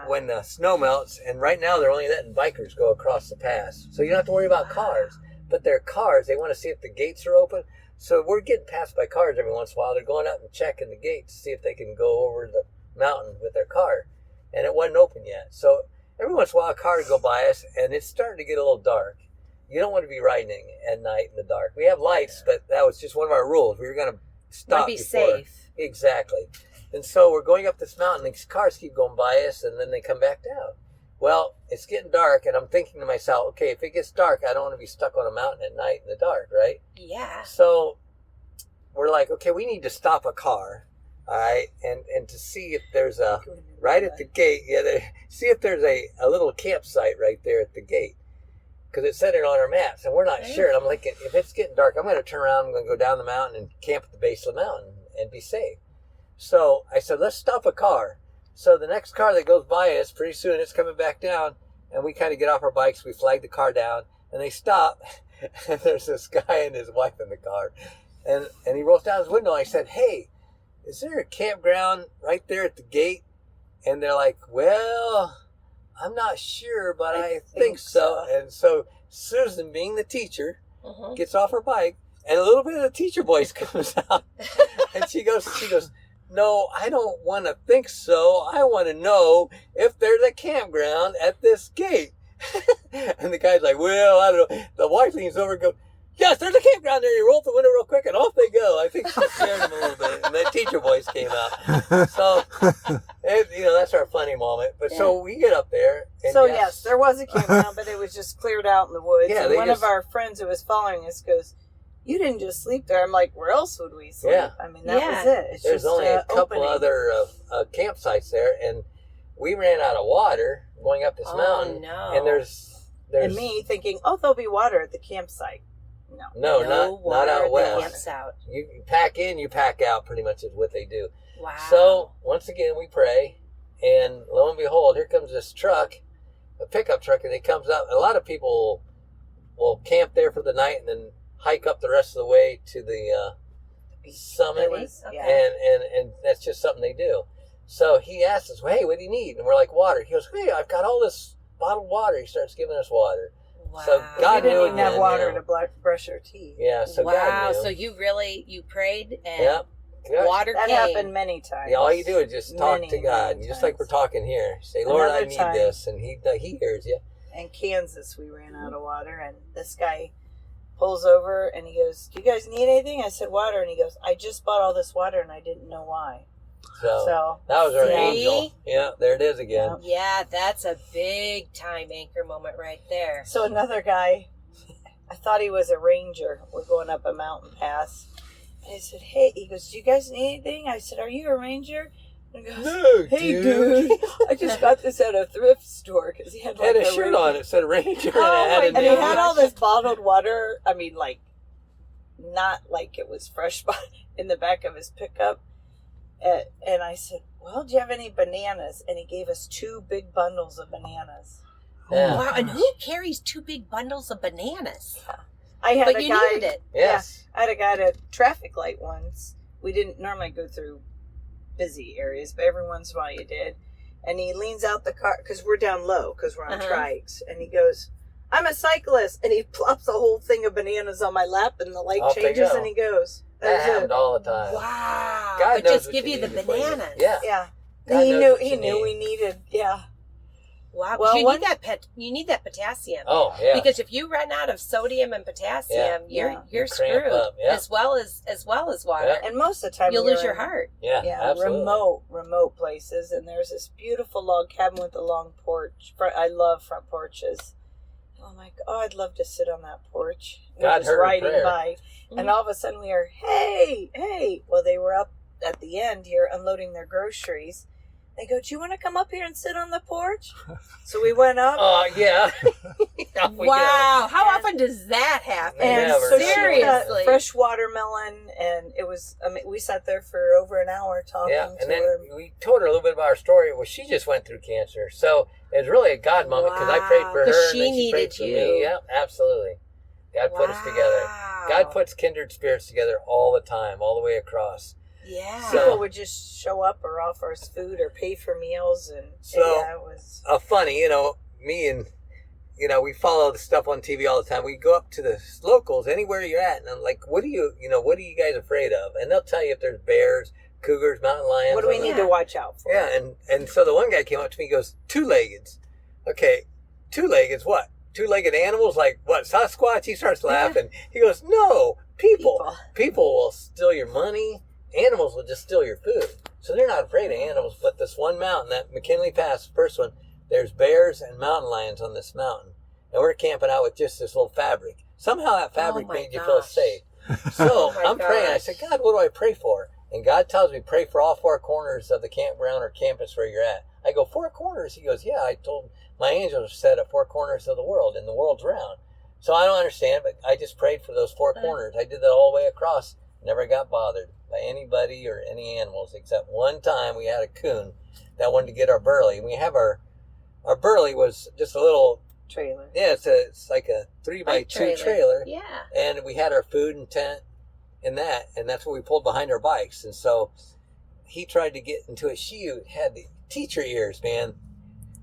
When the snow melts, and right now they're only letting bikers go across the pass, so you don't have to worry about cars. But they're cars. They want to see if the gates are open. So we're getting passed by cars every once in a while. They're going up and checking the gates to see if they can go over the mountain with their car, and it wasn't open yet. So every once in a while, a car would go by us, and it's starting to get a little dark. You don't want to be riding at night in the dark. We have lights, but that was just one of our rules. We were going to stop. Be safe. Exactly. And so we're going up this mountain. These cars keep going by us, and then they come back down. Well, it's getting dark, and I'm thinking to myself, okay, if it gets dark, I don't want to be stuck on a mountain at night in the dark, right? Yeah. So we're like, okay, we need to stop a car, all right, and to see if there's right at the gate, see if there's a little campsite right there at the gate. Because it said it on our maps, and we're not sure. And I'm like, if it's getting dark, I'm going to turn around, I'm going to go down the mountain and camp at the base of the mountain and be safe. So I said, let's stop a car. So the next car that goes by us, pretty soon it's coming back down, and we kind of get off our bikes, we flag the car down, and they stop, and there's this guy and his wife in the car. And he rolls down his window, and I said, hey, is there a campground right there at the gate? And they're like, well, I'm not sure, but I think so. And so Susan, being the teacher, gets off her bike, and a little bit of the teacher voice comes out. And she goes, no, I don't want to think so. I want to know if there's a campground at this gate. And the guy's like, well, I don't know. The wife leans over and goes, yes, there's a campground there. You roll up the window real quick, and off they go. I think she scared him a little bit. And that teacher voice came out. So, that's our funny moment. But so we get up there. And so, yes, there was a campground, but it was just cleared out in the woods. Yeah, and one of our friends who was following us goes, you didn't just sleep there. I'm like, where else would we sleep? Yeah. I mean, that was it. It's There's just only a couple other campsites there, and we ran out of water going up this mountain. No. And there's and me thinking, there'll be water at the campsite. No, not out west. Camps out. You pack in, you pack out, pretty much is what they do. Wow. So once again, we pray, and lo and behold, here comes this truck, a pickup truck, and it comes up. A lot of people will camp there for the night and then hike up the rest of the way to the summit, and that's just something they do. So he asks us, hey, what do you need? And we're like, water. He goes, hey, I've got all this bottled water. He starts giving us water. Wow. So God we didn't knew even have water to brush our teeth. Yeah, so God knew. So you prayed and water that came. happened many times. Yeah, all you do is just talk to God, just like we're talking here. Say, Lord, I need this, and He hears you. In Kansas, we ran out of water, and this guy pulls over, and he goes, do you guys need anything? I said, water, and he goes, I just bought all this water, and I didn't know why. So that was our angel. Yeah, there it is again. Yeah, that's a big time anchor moment right there. So another guy, I thought he was a ranger. We're going up a mountain pass. And I said, hey, he goes, do you guys need anything? I said, are you a ranger? And he goes, no, hey, dude. I just got this at a thrift store because he had a shirt on. It said ranger. And he had all this bottled water. I mean, like, not like it was fresh, but in the back of his pickup. And I said, well, do you have any bananas? And he gave us 2 big bundles of bananas. Yeah. Wow, and who carries 2 big bundles of bananas? I had but a you guy, needed it. Yes. I had a guy at a traffic light once. We didn't normally go through busy areas, but every once in a while you did. And he leans out the car, because we're down low, because we're on trikes. And he goes, I'm a cyclist. And he plops a whole thing of bananas on my lap, and the light changes, and he goes. That happened all the time. Wow. God but just give you the bananas. Yeah. He knew we needed, Wow. Well, you need that potassium. Oh, yeah. Because if you run out of sodium and potassium, you're screwed. As well as water. Yeah. And most of the time you'll lose your heart. Yeah. Absolutely. Remote places, and there's this beautiful log cabin with a long porch. I love front porches. I'm like, I'd love to sit on that porch. God heard riding prayer. by, and all of a sudden we hear, hey. Well, they were up at the end here unloading their groceries. They go, do you want to come up here and sit on the porch? So we went up. Yeah. Wow. How often does that happen? And so seriously. Fresh watermelon, and it was, we sat there for over an hour talking to her. And then we told her a little bit about our story. Well, she just went through cancer. So it was really a God moment because I prayed for her and then she prayed for me. Yeah, absolutely. God put us together. God puts kindred spirits together all the time, all the way across. Yeah. People would just show up or offer us food or pay for meals. And so, it was funny, me and, we follow the stuff on TV all the time. We go up to the locals, anywhere you're at, and I'm like, what are you guys afraid of? And they'll tell you if there's bears, cougars, mountain lions. What do we need to watch out for? Yeah, and so the one guy came up to me and goes, 2-leggeds. Okay, 2-leggeds, what? 2-legged animals, like what, Sasquatch? He starts laughing. He goes, no, people. People will steal your money. Animals will just steal your food. So they're not afraid of animals. But this one mountain, that McKinley Pass, the first one, there's bears and mountain lions on this mountain. And we're camping out with just this little fabric. Somehow that fabric made you feel safe. So I'm praying. I said, God, what do I pray for? And God tells me, pray for all 4 corners of the campground or campus where you're at. I go, 4 corners? He goes, yeah, I told my angels are set at 4 corners of the world, and the world's round. So I don't understand, but I just prayed for those 4 corners. I did that all the way across. Never got bothered by anybody or any animals, except one time we had a coon that wanted to get our burley. And we have our burley was just a little trailer. Yeah, it's like a 3x2 trailer. Yeah. And we had our food and tent in that, and that's what we pulled behind our bikes. And so he tried to get into it. She had the teacher ears, man.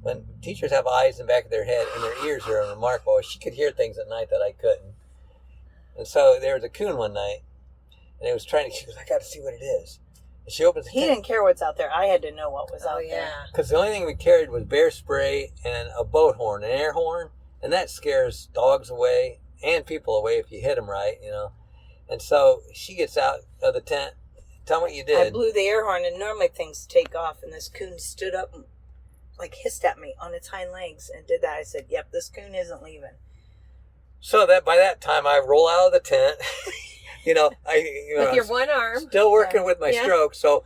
When teachers have eyes in the back of their head and their ears are remarkable, she could hear things at night that I couldn't. And so there was a coon one night, and it was she goes, I got to see what it is. And she opens the He didn't care what's out there. I had to know what was out there. Because the only thing we carried was bear spray and a boat horn, an air horn, and that scares dogs away and people away if you hit them right, you know. And so she gets out of the tent. Tell me what you did. I blew the air horn, and normally things take off, and this coon stood up and hissed at me on its hind legs and did that. I said, yep, this coon isn't leaving. So that by that time I roll out of the tent, with your one arm, still working with my stroke. So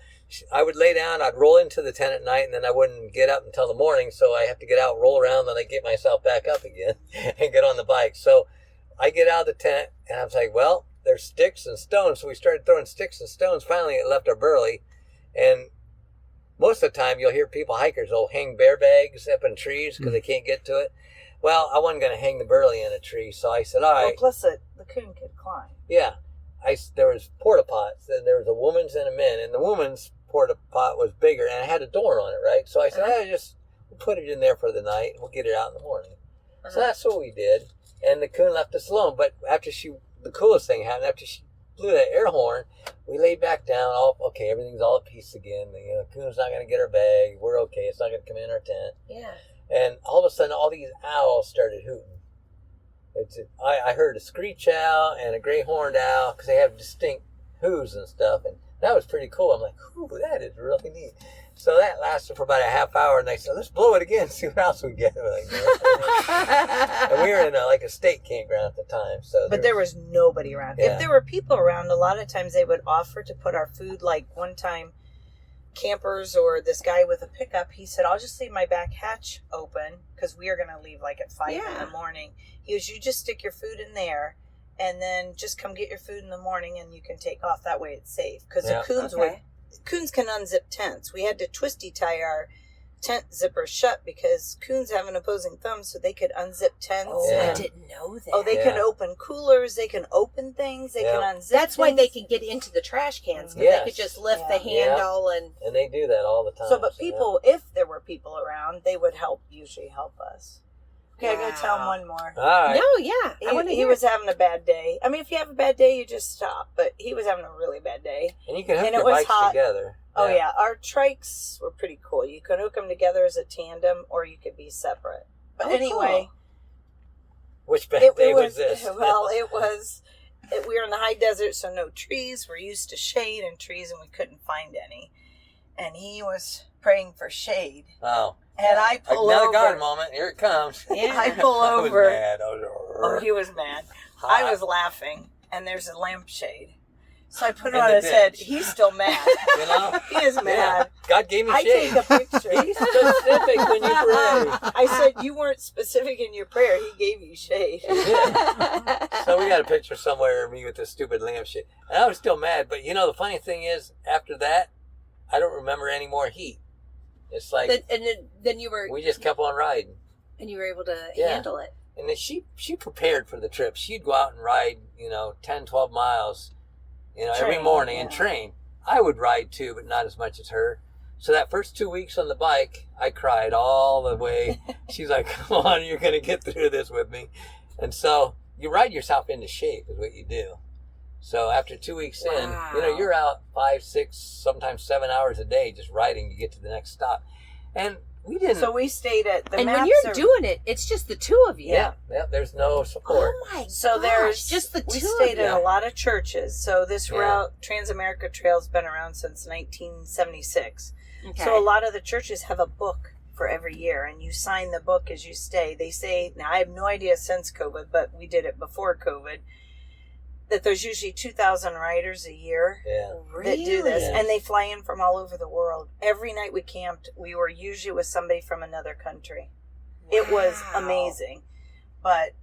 I would lay down, I'd roll into the tent at night, and then I wouldn't get up until the morning. So I have to get out, roll around, then I get myself back up again and get on the bike. So I get out of the tent, and I was like, well, there's sticks and stones. So we started throwing sticks and stones. Finally, it left our burley, and most of the time, you'll hear hikers will hang bear bags up in trees because they can't get to it. Well, I wasn't going to hang the burley in a tree, so I said, all right. Well, plus the coon could climb. Yeah. There was porta pots, and there was a woman's and a men, and the woman's porta pot was bigger, and it had a door on it, right? So I said, we'll put it in there for the night, and we'll get it out in the morning. So that's what we did, and the coon left us alone. But the coolest thing happened, after she blew that air horn, we laid back down. Okay, everything's all at peace again. The coon's not going to get our bag. We're okay. It's not going to come in our tent. Yeah. And all of a sudden, all these owls started hooting. I heard a screech owl and a gray horned owl because they have distinct hoos and stuff, and that was pretty cool. I'm like, ooh, that is really neat. So that lasted for about a half hour, and they said, let's blow it again and see what else we get. And we were in a state campground at the time. But there was nobody around. Yeah. If there were people around, a lot of times they would offer to put our food. Like one time, campers or this guy with a pickup, he said, I'll just leave my back hatch open because we are going to leave at 5 in the morning. He goes, you just stick your food in there and then just come get your food in the morning and you can take off. That way it's safe. Because the coons can unzip tents. We had to twisty tie our tent zippers shut because coons have an opposing thumb, so they could unzip tents. I didn't know that. Oh, they can open coolers, they can open things, they can unzip That's why things. they could get into the trash cans, because they could just lift the handle and they do that all the time. So, but people, if there were people around, they would usually help us. Okay, I'm going to tell him one more. All right. No, yeah. He was having a bad day. I mean, if you have a bad day, you just stop. But he was having a really bad day. And you can hook your bikes together. Oh, yeah. Our trikes were pretty cool. You could hook them together as a tandem, or you could be separate. But anyway. Cool. Which bad day was this? Well, we were in the high desert, so no trees. We're used to shade and trees, and we couldn't find any. And he was praying for shade. Oh. And I pull another over. God moment. Here it comes. Yeah. I pull over. I was mad. He was mad. Hot. I was laughing, and there's a lampshade. So I put it on his head. He's still mad. He is mad. Yeah. God gave me shade. I take a picture. Be specific when you pray. I said, you weren't specific in your prayer. He gave you shade. Yeah. So we got a picture somewhere of me with this stupid lampshade. And I was still mad. But the funny thing is, after that, I don't remember any more heat. It's like, then you were. We just kept on riding, and you were able to handle it. And then she prepared for the trip. She'd go out and ride, 10, 12 miles, every morning and train. I would ride too, but not as much as her. So that first 2 weeks on the bike, I cried all the way. She's like, "Come on, you're gonna get through this with me." And so you ride yourself into shape is what you do. So after 2 weeks in, you're out 5, 6, sometimes 7 hours a day just riding to get to the next stop. And we didn't. So we stayed at the. And when you're doing it, it's just the two of you. Yeah. There's no support. Oh my! So there's just the two. We stayed in a lot of churches. So this route, TransAmerica Trail, has been around since 1976. Okay. So a lot of the churches have a book for every year, and you sign the book as you stay. They say, now I have no idea since COVID, but we did it before COVID, that there's usually 2,000 riders a year that do this, and they fly in from all over the world. Every night we camped, we were usually with somebody from another country. Wow. It was amazing, but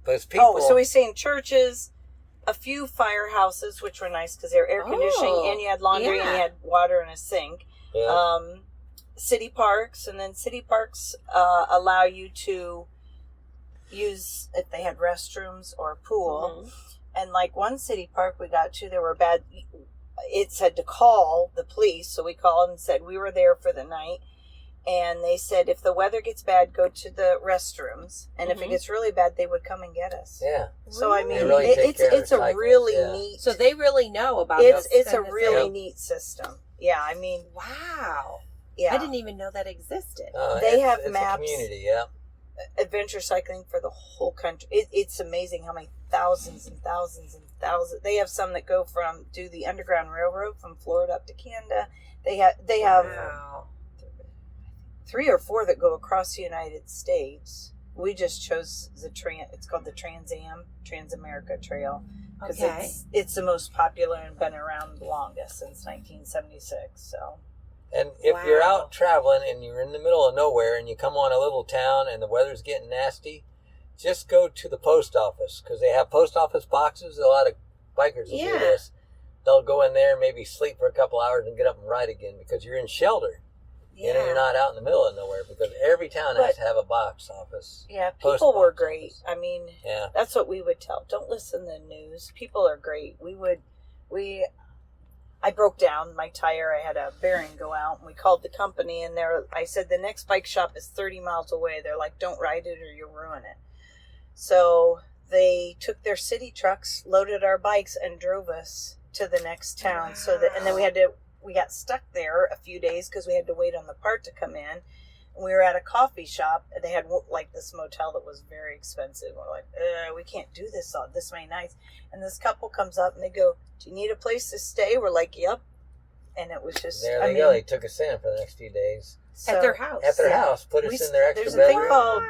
Those people. So we stayed in churches, a few firehouses, which were nice because they were air conditioning, and you had laundry, and you had water and a sink. Yeah. City parks, and then city parks allow you to use if they had restrooms or a pool. And like one city park we got to, there were it said to call the police. So we called and said we were there for the night. And they said if the weather gets bad, go to the restrooms. And if it gets really bad, they would come and get us. Yeah. So I mean, really it's a really neat. So they really know about it's a really neat system. Yeah, I mean, wow. Yeah, I didn't even know that existed. They have it's maps. A community, yeah. Adventure cycling for the whole country. It's amazing how many thousands and thousands and thousands. They have some that go do the Underground Railroad from Florida up to Canada. They have Wow. 3 or 4 that go across the United States. We just chose it's called the TransAmerica Trail because it's the most popular and been around the longest since 1976. So. And if you're out traveling and you're in the middle of nowhere and you come on a little town and the weather's getting nasty, just go to the post office because they have post office boxes. A lot of bikers will do this. They'll go in there, maybe sleep for a couple hours and get up and ride again because you're in shelter. Yeah. You know, you're not out in the middle of nowhere because every town has to have a box office. Yeah, people were great. I mean, that's what we would tell. Don't listen to the news. People are great. I broke down my tire. I had a bearing go out, and we called the company, and I said, the next bike shop is 30 miles away. They're like, don't ride it or you'll ruin it. So they took their city trucks, loaded our bikes, and drove us to the next town. Wow. And then we got stuck there a few days because we had to wait on the part to come in. And we were at a coffee shop. And they had like this motel that was very expensive. We're like, we can't do this this many nights. And this couple comes up and they go, do you need a place to stay? We're like, yep. And it was just, there they go. They took us in for the next few days. So, at their house. At their house. Put us in their extra bedroom. There's a thing called,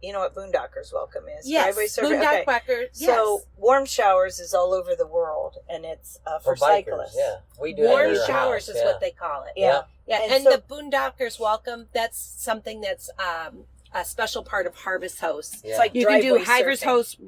you know what Boondockers Welcome is? Yes, Boondockers. Yes. So Warm Showers is all over the world, and it's for bikers, cyclists. Yeah, we do. Warm Showers is what they call it. Yeah. And the Boondockers Welcome, that's something that's a special part of Harvest Host. Yeah. It's like you can do Harvest surfing. Host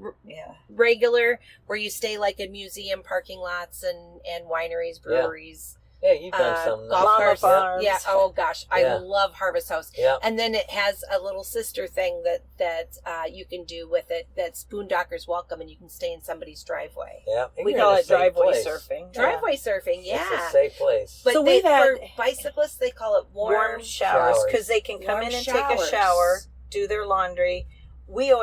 regular, where you stay like in museum parking lots and wineries, breweries. Yeah, you've done some golf course. Farms. Yeah. Oh gosh, I love Harvest House. Yeah. And then it has a little sister thing that you can do with it. That's Boondockers Welcome, and you can stay in somebody's driveway. Yeah, we call it driveway surfing. Driveway surfing. Yeah, it's a safe place. But so for bicyclists, they call it warm showers because they can come in and take a shower, do their laundry. We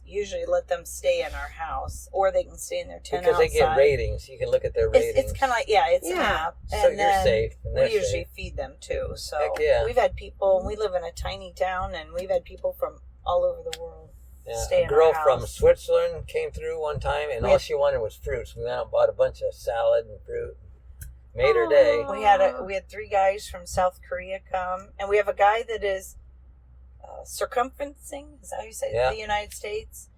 usually let them stay in our house, or they can stay in their tent because outside. They get ratings. You can look at their ratings. It's kind of like, it's an app. So and you're safe. And we usually feed them too. So we've had people, we live in a tiny town, and we've had people from all over the world stay in our house. A girl from Switzerland came through one time, and all she wanted was fruits. We went out and bought a bunch of salad and fruit. Made her day. We had 3 guys from South Korea come, and we have a guy that is circumferencing, is that how you say it? The United States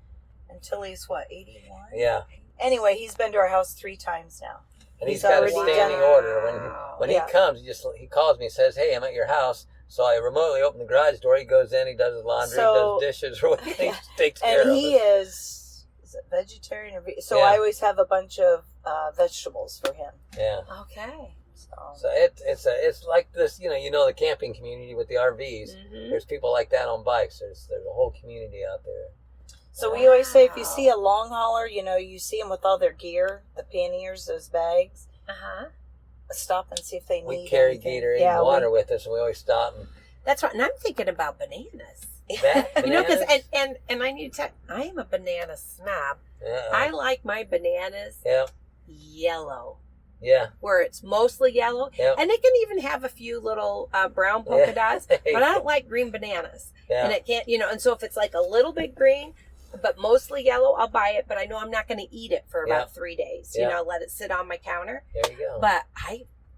until he's 81? Yeah. Anyway, he's been to our house 3 times now. And he's got a standing order. When he comes, he calls me and says, hey, I'm at your house. So I remotely open the garage door. He goes in, he does his laundry, does dishes, or whatever. He takes care of it. And he is it vegetarian or vegan? So I always have a bunch of vegetables for him. Yeah. Okay. So it's like this, you know the camping community with the RVs. Mm-hmm. There's people like that on bikes. There's a whole community out there. So we always say if you see a long hauler, you see them with all their gear, the panniers, those bags. Stop and see if they need. We carry Gatorade and water with us, and we always stop. That's right. And I'm thinking about bananas. Bananas? Because and I need to tell, I am a banana snob. I like my bananas yellow. Yeah. Where it's mostly yellow. Yep. And it can even have a few little brown polka dots. But I don't like green bananas. Yeah. And it can't, and so if it's like a little bit green, but mostly yellow, I'll buy it. But I know I'm not going to eat it for about 3 days. Let it sit on my counter. There you go. But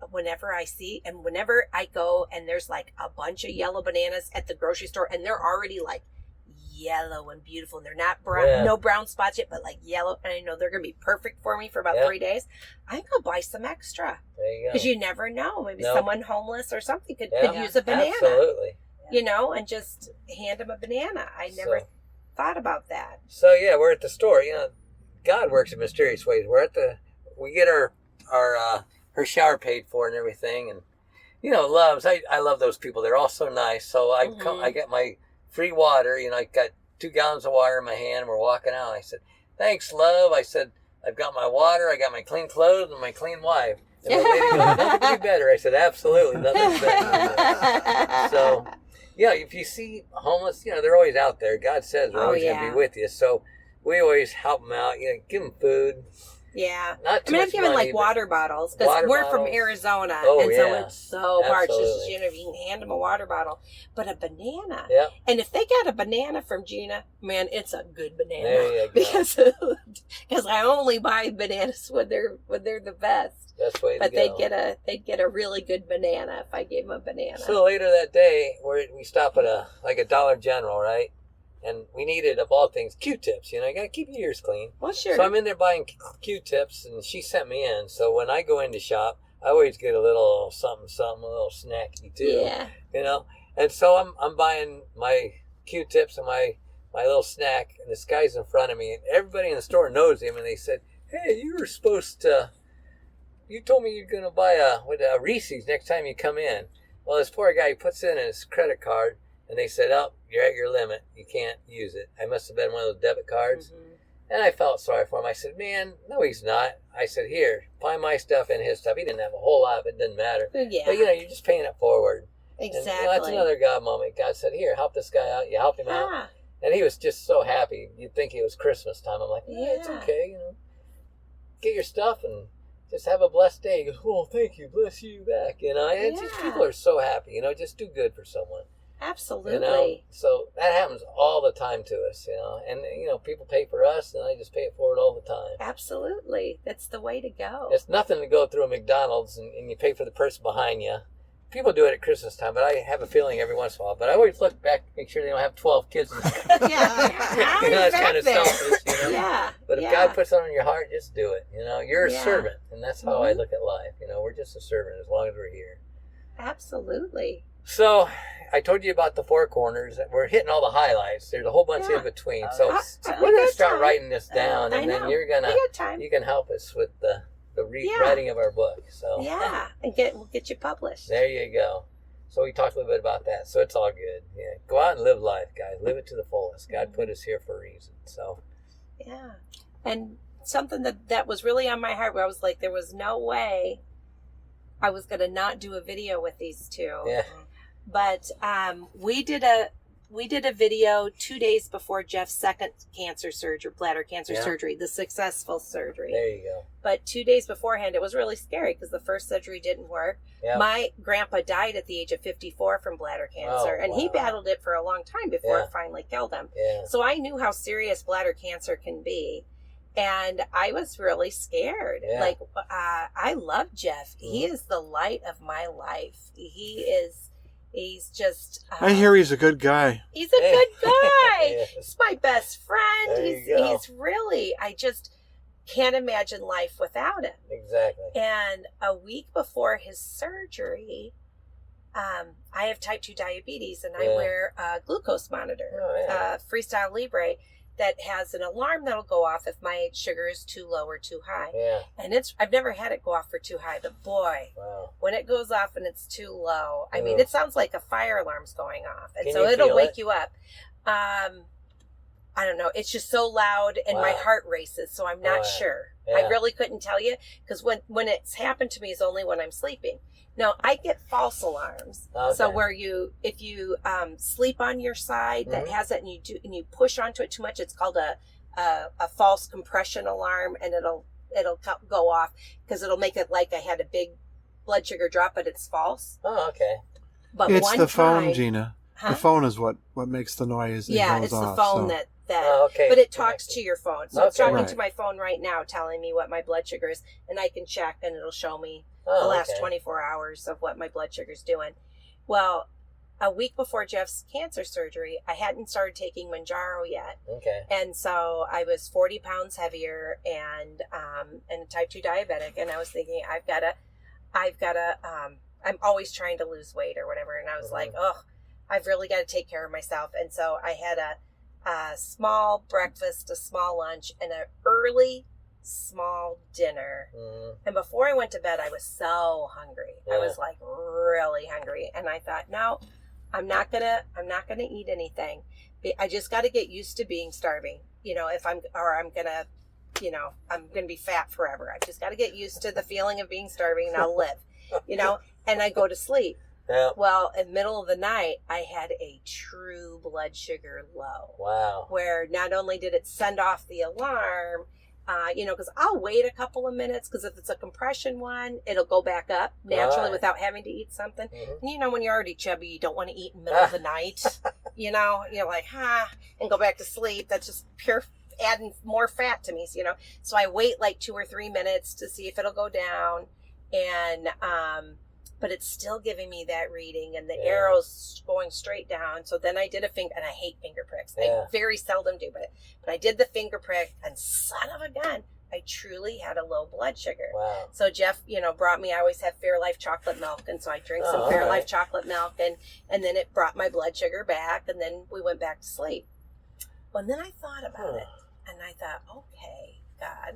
whenever I go and there's like a bunch of yellow bananas at the grocery store and they're already like yellow and beautiful and they're not brown, no brown spots yet, but like yellow, and I know they're going to be perfect for me for about 3 days, I go buy some extra. There you go. Because you never know. Maybe someone homeless or something could use a banana. Absolutely. And just hand them a banana. I never thought about that. So we're at the store. God works in mysterious ways. We get her her shower paid for and everything, and Loves. I love those people. They're all so nice. So I get my free water. I got 2 gallons of water in my hand. And we're walking out. I said, "Thanks, love." I said, "I've got my water. I got my clean clothes and my clean wife." And the lady goes, nothing could be better. I said, absolutely, nothing's better than that. So, yeah, if you see homeless, they're always out there. God says we're always going to be with you. So we always help them out. Give them food. Yeah. Not too I've much given money, like water bottles because we're from Arizona. So it's so hard. Just, you can hand them a water bottle. But a banana. Yeah. And if they got a banana from Gina, man, it's a good banana. There you go. Because I only buy bananas when they're the best. That's way to but go. they'd get a really good banana if I gave them a banana. So later that day, we stop at a Dollar General, right? And we needed, of all things, Q-tips. You got to keep your ears clean. Well, sure. So I'm in there buying Q-tips, and she sent me in. So when I go in to shop, I always get a little something, a little snacky too. Yeah. And so I'm buying my Q-tips and my little snack, and this guy's in front of me, and everybody in the store knows him, and they said, "Hey, you told me you're going to buy a Reese's next time you come in." Well, this poor guy puts in his credit card, and they said, "Oh, you're at your limit. You can't use it." I must have been one of those debit cards. Mm-hmm. And I felt sorry for him. I said, "Man, no, he's not." I said, "Here, buy my stuff and his stuff." He didn't have a whole lot, but it didn't matter. Yeah. But, you're just paying it forward. Exactly. And, that's another God moment. God said, "Here, help this guy out." You help him out. And he was just so happy. You'd think it was Christmas time. I'm like, it's okay, Get your stuff and just have a blessed day. He goes, "Oh, thank you. Bless you back." And just people are so happy. Just do good for someone. Absolutely. So that happens all the time to us, And, people pay for us, and I just pay it forward all the time. Absolutely. That's the way to go. It's nothing to go through a McDonald's and you pay for the person behind you. People do it at Christmas time, but I have a feeling every once in a while. But I always look back, make sure they don't have 12 kids. That's kind of selfish, Yeah. But if God puts it on your heart, just do it. You're a servant, and that's how I look at life. We're just a servant as long as we're here. Absolutely. So I told you about the four corners. We're hitting all the highlights. There's a whole bunch in between. So we're going to start writing this down, and then you can help us with the writing of our book. So and we'll get you published. There you go. So we talked a little bit about that. So it's all good. Yeah, go out and live life, guys. Live it to the fullest. God put us here for a reason. So and something that was really on my heart, where I was like, there was no way I was going to not do a video with these two. Yeah. But we did a video 2 days before Jeff's second bladder cancer surgery, the successful surgery. There you go. But 2 days beforehand, it was really scary because the first surgery didn't work. Yep. My grandpa died at the age of 54 from bladder cancer, and he battled it for a long time before it finally killed him. Yeah. So I knew how serious bladder cancer can be. And I was really scared. Yeah. I love Jeff. Mm-hmm. He is the light of my life. He's just... I hear he's a good guy. He's a good guy. Yeah. He's my best friend. There He's really... I just can't imagine life without him. Exactly. And a week before his surgery, I have type 2 diabetes, and I wear a glucose monitor, Freestyle Libre, that has an alarm that'll go off if my sugar is too low or too high. Yeah. And I've never had it go off for too high, but boy, when it goes off and it's too low, I mean, it sounds like a fire alarm's going off. And so it'll wake you up. I don't know. It's just so loud and my heart races, so I'm not sure. Yeah. I really couldn't tell you, because when it's happened to me is only when I'm sleeping. Now, I get false alarms. Okay. So where if you sleep on your side that has it, and you push onto it too much, it's called a false compression alarm, and it'll go off because it'll make it like I had a big blood sugar drop, but it's false. Oh, okay. But it's the phone, Gina. Huh? The phone is what makes the noise. Yeah, it's the phone that. Okay. But it talks to your phone. So it's talking to my phone right now, telling me what my blood sugar is, and I can check, and it'll show me the last 24 hours of what my blood sugar's doing. Well, a week before Jeff's cancer surgery, I hadn't started taking Manjaro yet. Okay. And so I was 40 pounds heavier and a type 2 diabetic, and I was thinking, I've got to, I'm always trying to lose weight or whatever, and I was like, I've really got to take care of myself. And so I had a small breakfast, a small lunch, and an early small dinner. And before I went to bed, I was so hungry. I was like really hungry, and I thought, no, I'm not gonna eat anything. I just got to get used to being starving. I'm gonna I'm going to be fat forever. I've just got to get used to the feeling of being starving and I'll live, and I go to sleep. Yeah. Well, in the middle of the night, I had a true blood sugar low. Wow. Where not only did it send off the alarm, because I'll wait a couple of minutes, because if it's a compression one, it'll go back up naturally without having to eat something. Mm-hmm. And when you're already chubby, you don't want to eat in the middle of the night, you're like, and go back to sleep. That's just pure adding more fat to me, So I wait like 2 or 3 minutes to see if it'll go down, and but it's still giving me that reading, and the arrow's going straight down. So then I did a finger, and I hate finger pricks. I very seldom do, but I did the finger prick, and son of a gun, I truly had a low blood sugar. Wow. So Jeff, brought me, I always have Fairlife chocolate milk, and so I drank some Fairlife chocolate milk, and then it brought my blood sugar back, and then we went back to sleep. Well, and then I thought about it, and I thought, okay, God,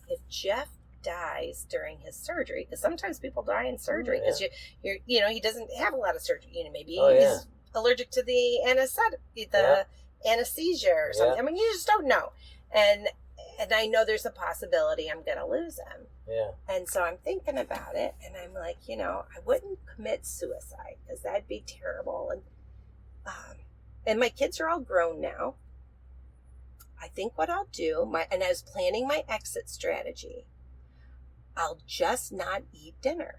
if Jeff dies during his surgery, because sometimes people die in surgery because he doesn't have a lot of surgery. Maybe he's allergic to the anesthesia or something. I mean, you just don't know. And I know there's a possibility I'm going to lose him. Yeah. And so I'm thinking about it, and I'm like, I wouldn't commit suicide because that'd be terrible. And my kids are all grown now. I think what I'll do, and I was planning my exit strategy. I'll just not eat dinner.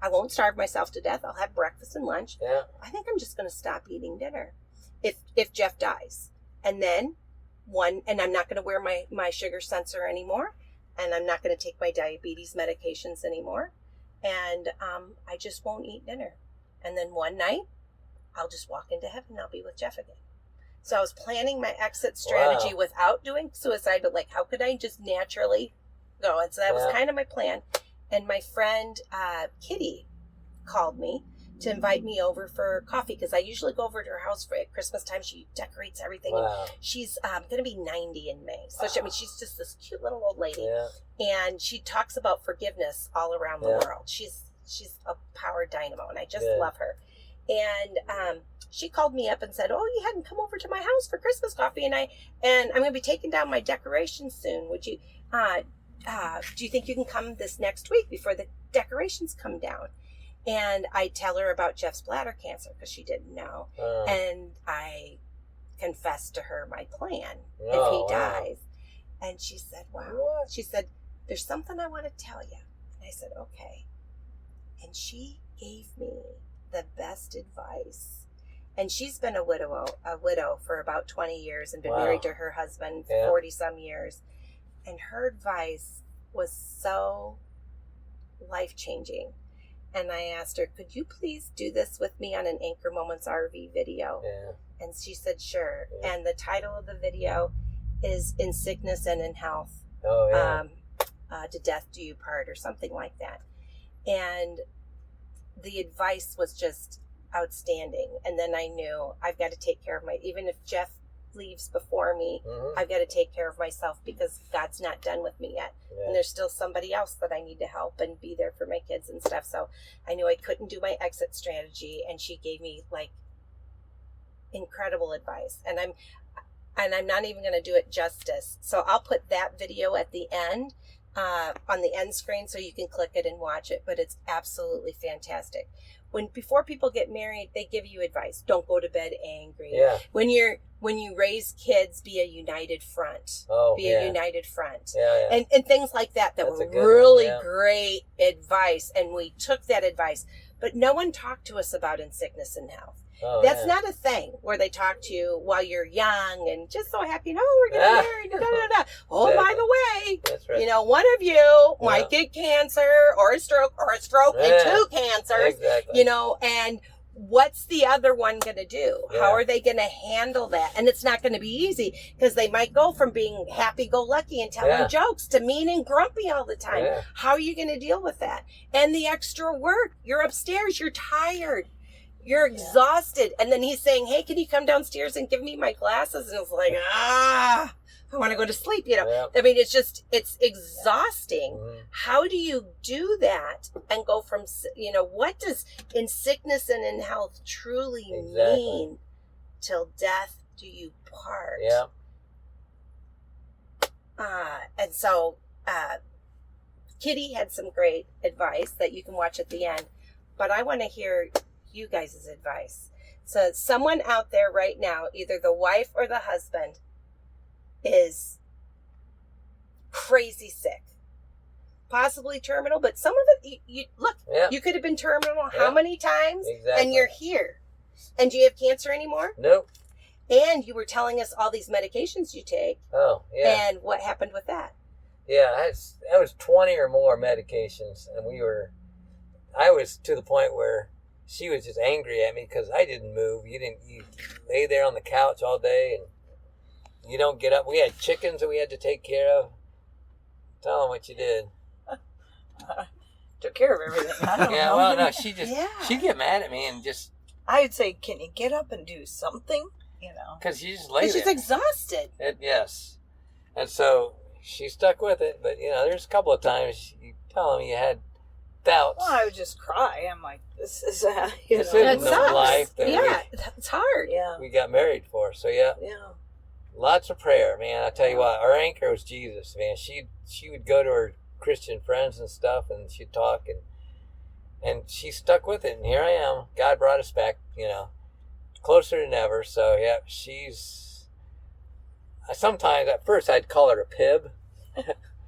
I won't starve myself to death. I'll have breakfast and lunch. Yeah. I think I'm just going to stop eating dinner if Jeff dies. And then and I'm not going to wear my sugar sensor anymore. And I'm not going to take my diabetes medications anymore. And I just won't eat dinner. And then one night, I'll just walk into heaven. I'll be with Jeff again. So I was planning my exit strategy without doing suicide, but like, how could I just naturally go? And so that was kind of my plan. And my friend Kitty called me to invite me over for coffee, because I usually go over to her house at Christmas time. She decorates everything. Wow. And she's going to be 90 in May. So she's just this cute little old lady. Yeah. And she talks about forgiveness all around the world. She's a power dynamo, and I just love her. And she called me up and said, "Oh, you hadn't come over to my house for Christmas coffee, and I'm going to be taking down my decorations soon. Would you do you think you can come this next week before the decorations come down?" And I tell her about Jeff's bladder cancer, because she didn't know. And I confessed to her my plan if he dies. And she said, "Wow." What? She said, "There's something I want to tell you." And I said, "Okay." And she gave me the best advice. And she's been a widow for about 20 years and been married to her husband 40 some years. And her advice was so life-changing. And I asked her, "Could you please do this with me on an Anchor Moments RV video?" Yeah. And she said, "Sure." Yeah. And the title of the video is "In Sickness and in Health, to Death Do You Part," or something like that. And the advice was just outstanding. And then I knew I've got to take care of even if Jeff leaves before me, I've got to take care of myself, because God's not done with me yet. Yeah. And there's still somebody else that I need to help and be there for my kids and stuff. So I knew I couldn't do my exit strategy, and she gave me like incredible advice. And I'm not even going to do it justice. So I'll put that video at the end, on the end screen, so you can click it and watch it. But it's absolutely fantastic. Before people get married, they give you advice. Don't go to bed angry. Yeah. When you raise kids, be a united front. Be a united front. Yeah, yeah. And things like that That's were a good really one, yeah. great advice. And we took that advice. But no one talked to us about in sickness and health. That's not a thing where they talk to you while you're young and just so happy, we're getting married. Da, da, da, da. Oh, Exactly. by the way, That's right. one of you might get cancer or a stroke and 2 cancers, Exactly. and what's the other one going to do? Yeah. How are they going to handle that? And it's not going to be easy, because they might go from being happy-go-lucky and telling jokes to mean and grumpy all the time. Yeah. How are you going to deal with that? And the extra work. You're upstairs. You're tired. You're exhausted. And then he's saying, "Hey, can you come downstairs and give me my glasses?" And it's like, I want to go to sleep, Yeah. I mean, it's exhausting. Mhm. How do you do that and go from, what does in sickness and in health truly mean? Till death do you part. Yeah. And so Kitty had some great advice that you can watch at the end, but I want to hear you guys' advice. So someone out there right now, either the wife or the husband, is crazy sick, possibly terminal, but some of it, you look, you could have been terminal how many times, and you're here. And do you have cancer anymore? Nope. And you were telling us all these medications you take. Oh, yeah. And what happened with that? Yeah, that was 20 or more medications, and I was to the point where she was just angry at me because I didn't move. You lay there on the couch all day and you don't get up. We had chickens that we had to take care of. Tell them what you did. Took care of everything. I don't know. Well, no, she'd get mad at me and just. I would say, can you get up and do something? Because she just lay there. She's exhausted. Yes. And so she stuck with it. But, there's a couple of times you tell them you had doubts. Well, I would just cry. I'm like, this is, this isn't the life that it's hard. we got married for. So, Yeah. Lots of prayer, man. I tell you what, our anchor was Jesus, man. She would go to her Christian friends and stuff, and she'd talk, and she stuck with it. And here I am. God brought us back, closer than ever. So yeah, sometimes at first I'd call her a pib.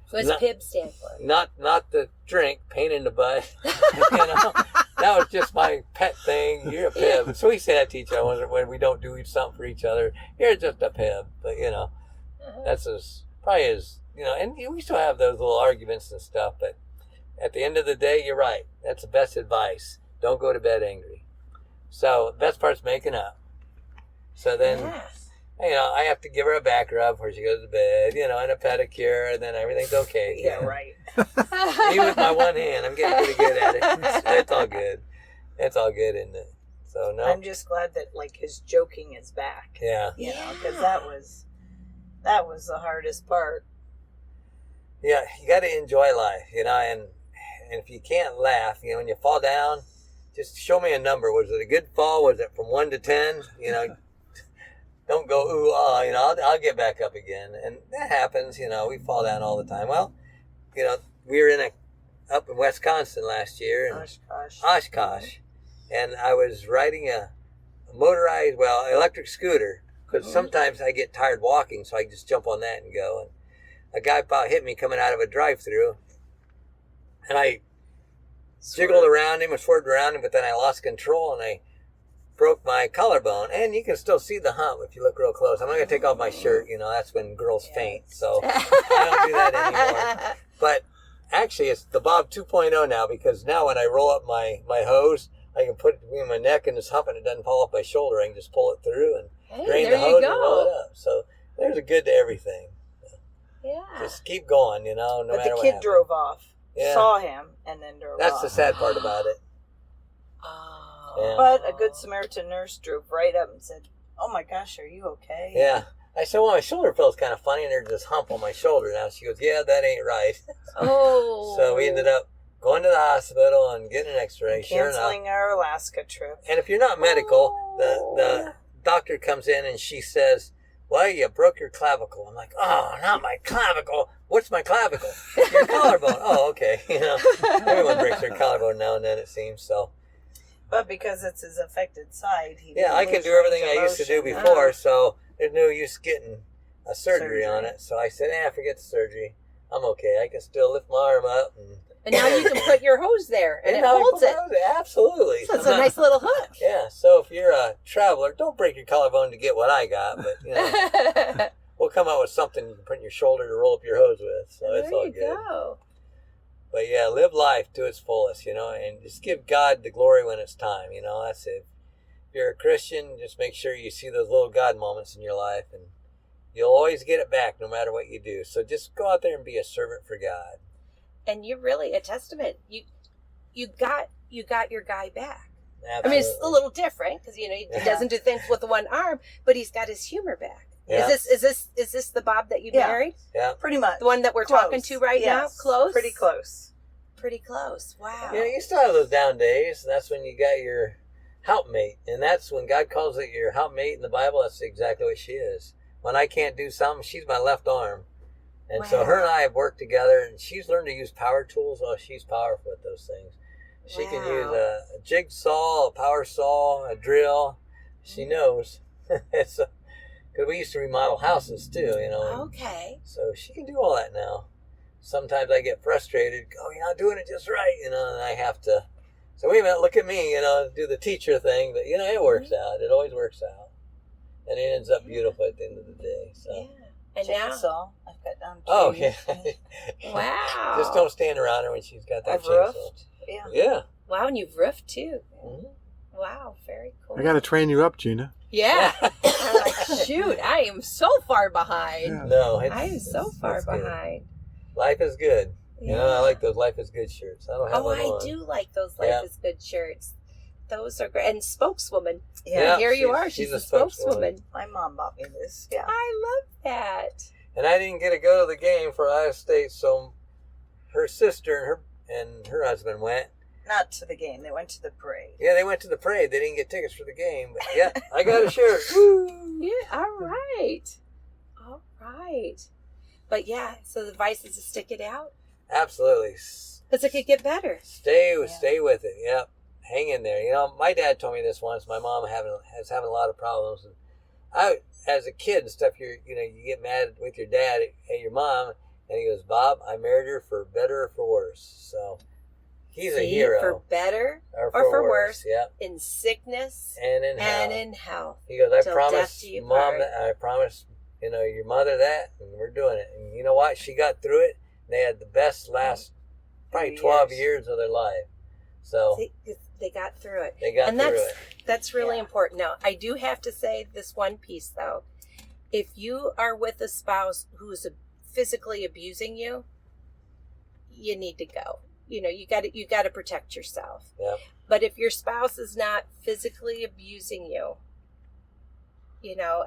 What's PIB stand for? Not the drink, pain in the butt. That was just my pet thing. You're a pib. So we say that to each other when we don't do something for each other. You're just a pib. But that's and we still have those little arguments and stuff. But at the end of the day, you're right. That's the best advice. Don't go to bed angry. So the best part's making up. So then, I have to give her a back rub before she goes to bed, and a pedicure, and then everything's okay. Yeah, right. Even with my one hand, I'm getting pretty good at it. It's all good. It's all good, isn't it? So no. I'm just glad that his joking is back. Yeah. Because that was the hardest part. Yeah, you got to enjoy life, and if you can't laugh, when you fall down, just show me a number. Was it a good fall? Was it from 1 to 10? Don't go, ooh, I'll get back up again. And that happens, we fall down all the time. Well, we were up in Wisconsin last year. In Oshkosh. And I was riding a motorized, electric scooter. Because sometimes I get tired walking, so I just jump on that and go. And a guy about hit me coming out of a drive-through. And I jiggled around him and swerved around him, but then I lost control and I broke my collarbone. And you can still see the hump if you look real close. I'm not going to take off my shirt. That's when girls faint. So I don't do that anymore. But actually, it's the Bob 2.0 now, because now when I roll up my hose, I can put it between my neck and this hump and it doesn't fall off my shoulder. I can just pull it through and drain the hose and roll it up. So there's a good to everything. Yeah. Just keep going, no matter what happens. But the kid drove off. Yeah. Saw him and then drove off. That's the sad part about it. Yeah. But a good Samaritan nurse drove right up and said, "Oh my gosh, are you okay?" Yeah. I said, "Well, my shoulder feels kind of funny and there's this hump on my shoulder now." She goes, "Yeah, that ain't right." Oh. So we ended up going to the hospital and getting an x-ray. Canceling our Alaska trip. And if you're not medical, the doctor comes in and she says, "Well, you broke your clavicle." I'm like, "Oh, not my clavicle. What's my clavicle?" "Your collarbone." "Oh, okay." Everyone breaks their collarbone now and then, it seems. So. But because it's his affected side, I can do everything I used to do before, so there's no use getting a surgery on it. So I said, forget the surgery. I'm okay. I can still lift my arm up. And now you can put your hose there, and it holds it. Absolutely. So it's a nice little hook. Yeah, so if you're a traveler, don't break your collarbone to get what I got, but, we'll come up with something you can put in your shoulder to roll up your hose with, so it's all good. There you go. But live life to its fullest, and just give God the glory when it's time, that's it. If you're a Christian, just make sure you see those little God moments in your life, and you'll always get it back no matter what you do. So just go out there and be a servant for God. And you're really a testament. You got your guy back. Absolutely. I mean, it's a little different because he doesn't do things with one arm, but he's got his humor back. Yeah. Is this the Bob that you married? Yeah, pretty much. The one that we're talking to right now? Close? Pretty close. Pretty close. Wow. You still have those down days. That's when you got your helpmate, and that's when God calls it your helpmate in the Bible. That's exactly what she is. When I can't do something, she's my left arm. And so her and I have worked together, and she's learned to use power tools. Oh, she's powerful at those things. She can use a jigsaw, a power saw, a drill. She knows. Because we used to remodel houses too, you know. Okay. So she can do all that now. Sometimes I get frustrated. Oh, you're not doing it just right, you know, and I have to. So wait a minute, look at me, you know, do the teacher thing. But, you know, it works out. It always works out. And it ends up beautiful at the end of the day. So. Yeah. And chainsaw. I've got down. Oh, yeah. Wow. Just don't stand around her when she's got that I've chainsaw. roofed. Yeah. Yeah. Wow, and you've roofed too. Mm-hmm. Wow, very cool. I got to train you up, Gina. Yeah. I'm like, shoot, I am so far behind. Yeah. No, I am so far behind. Good. Life is good. Yeah. You know, I like those Life is Good shirts. I don't have one I on. do like those Life is Good shirts. Those are great. And spokeswoman. Yeah. Here you are. She's a spokeswoman. My mom bought me this. Yeah. I love that. And I didn't get to go to the game for Ohio State, so her sister and her husband went. Not to the game. They went to the parade. Yeah, they went to the parade. They didn't get tickets for the game, but yeah, I got a shirt. Woo! Yeah, all right. All right. But yeah, so the advice is to stick it out. Absolutely. Because it could get better. Stay with it. Yep. Hang in there. You know, my dad told me this once. My mom has having a lot of problems, and I, as a kid and stuff, you get mad with your dad at your mom, and he goes, "Bob, I married her for better or for worse." So he's a hero. For better or for worse. Yep. In sickness and in health. He goes, "I Till promise, death do you Mom, part." that I promise, your mother that, and we're doing it." And you know what? She got through it. They had the best last probably 12 years of their life. So See, they got through it. They got through it. That's really important. Now, I do have to say this one piece, though. If you are with a spouse who's physically abusing you, you need to go. You got to protect yourself. Yeah. But if your spouse is not physically abusing you,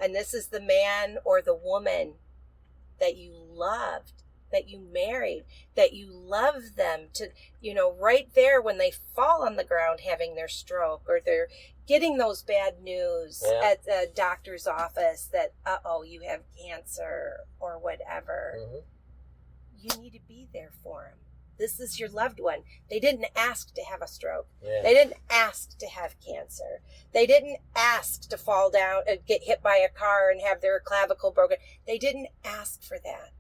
and this is the man or the woman that you loved, that you married, that you love them to, right there when they fall on the ground having their stroke, or they're getting those bad news at the doctor's office that, you have cancer or whatever. Mm-hmm. You need to be there for them. This is your loved one. They didn't ask to have a stroke. Yeah. They didn't ask to have cancer. They didn't ask to fall down and get hit by a car and have their clavicle broken. They didn't ask for that.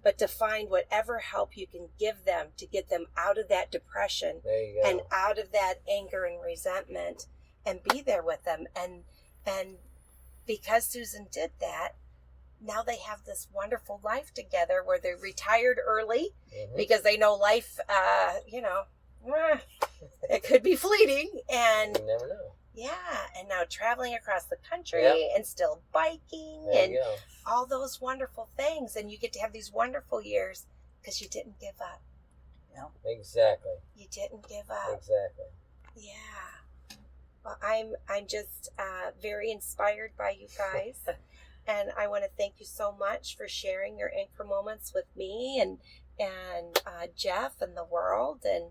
But to find whatever help you can give them to get them out of that depression and out of that anger and resentment, and be there with them. And because Susan did that, now they have this wonderful life together where they're retired early because they know life, it could be fleeting. And you never know. Yeah, and now traveling across the country and still biking and all those wonderful things. And you get to have these wonderful years because you didn't give up. Exactly. You didn't give up. Exactly. Yeah. Well, I'm just very inspired by you guys. And I want to thank you so much for sharing your anchor moments with me and Jeff and the world. And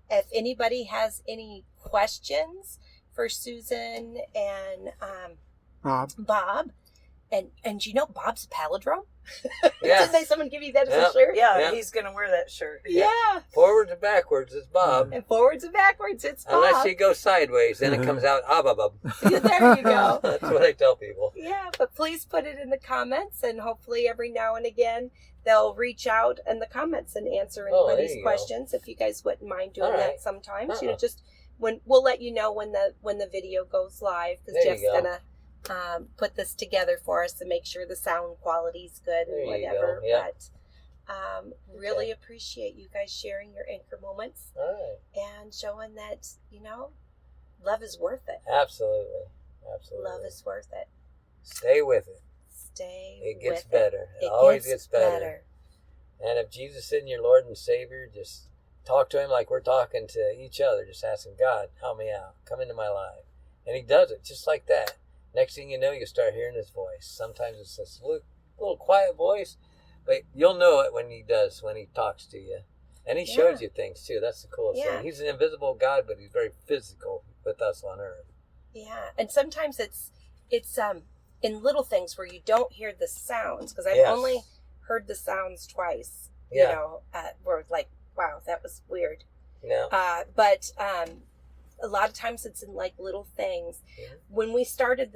if anybody has any questions for Susan and Bob, and Bob's a palindrome. Yes. Didn't someone give you that as a shirt? Yeah, he's gonna wear that shirt. Yeah. Forwards and backwards is Bob. And forwards and backwards it's Bob. Unless you go sideways, then it comes out Ababab. There you go. That's what I tell people. Yeah, but please put it in the comments, and hopefully every now and again they'll reach out in the comments and answer anybody's questions. If you guys wouldn't mind doing that sometimes, just when we'll let you know when the video goes live, because Jeff's gonna put this together for us to make sure the sound quality's good and whatever. But really appreciate you guys sharing your anchor moments and showing that love is worth it. Absolutely. Love is worth it. Stay with it. It gets better. It always gets better. And if Jesus isn't your Lord and Savior, just talk to him like we're talking to each other, just asking God, help me out, come into my life. And he does it just like that. Next thing you know, you start hearing his voice. Sometimes it's this little quiet voice, but you'll know it when he talks to you. And he shows you things too. That's the coolest thing. He's an invisible God, but he's very physical with us on earth. Yeah. And sometimes it's in little things where you don't hear the sounds, because I've only heard the sounds twice. Yeah. You know, we're like, wow, that was weird. Yeah. But a lot of times it's in like little things. Yeah. When we started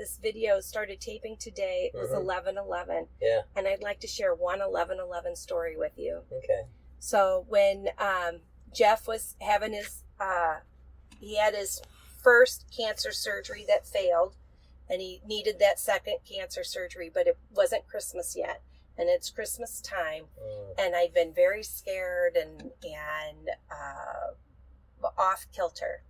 taping today, it was 11/11. Yeah. And I'd like to share one 11/11 story with you. Okay. So when Jeff was having he had his first cancer surgery that failed, and he needed that second cancer surgery, but it wasn't Christmas yet. And it's Christmas time, and I'd been very scared and off kilter.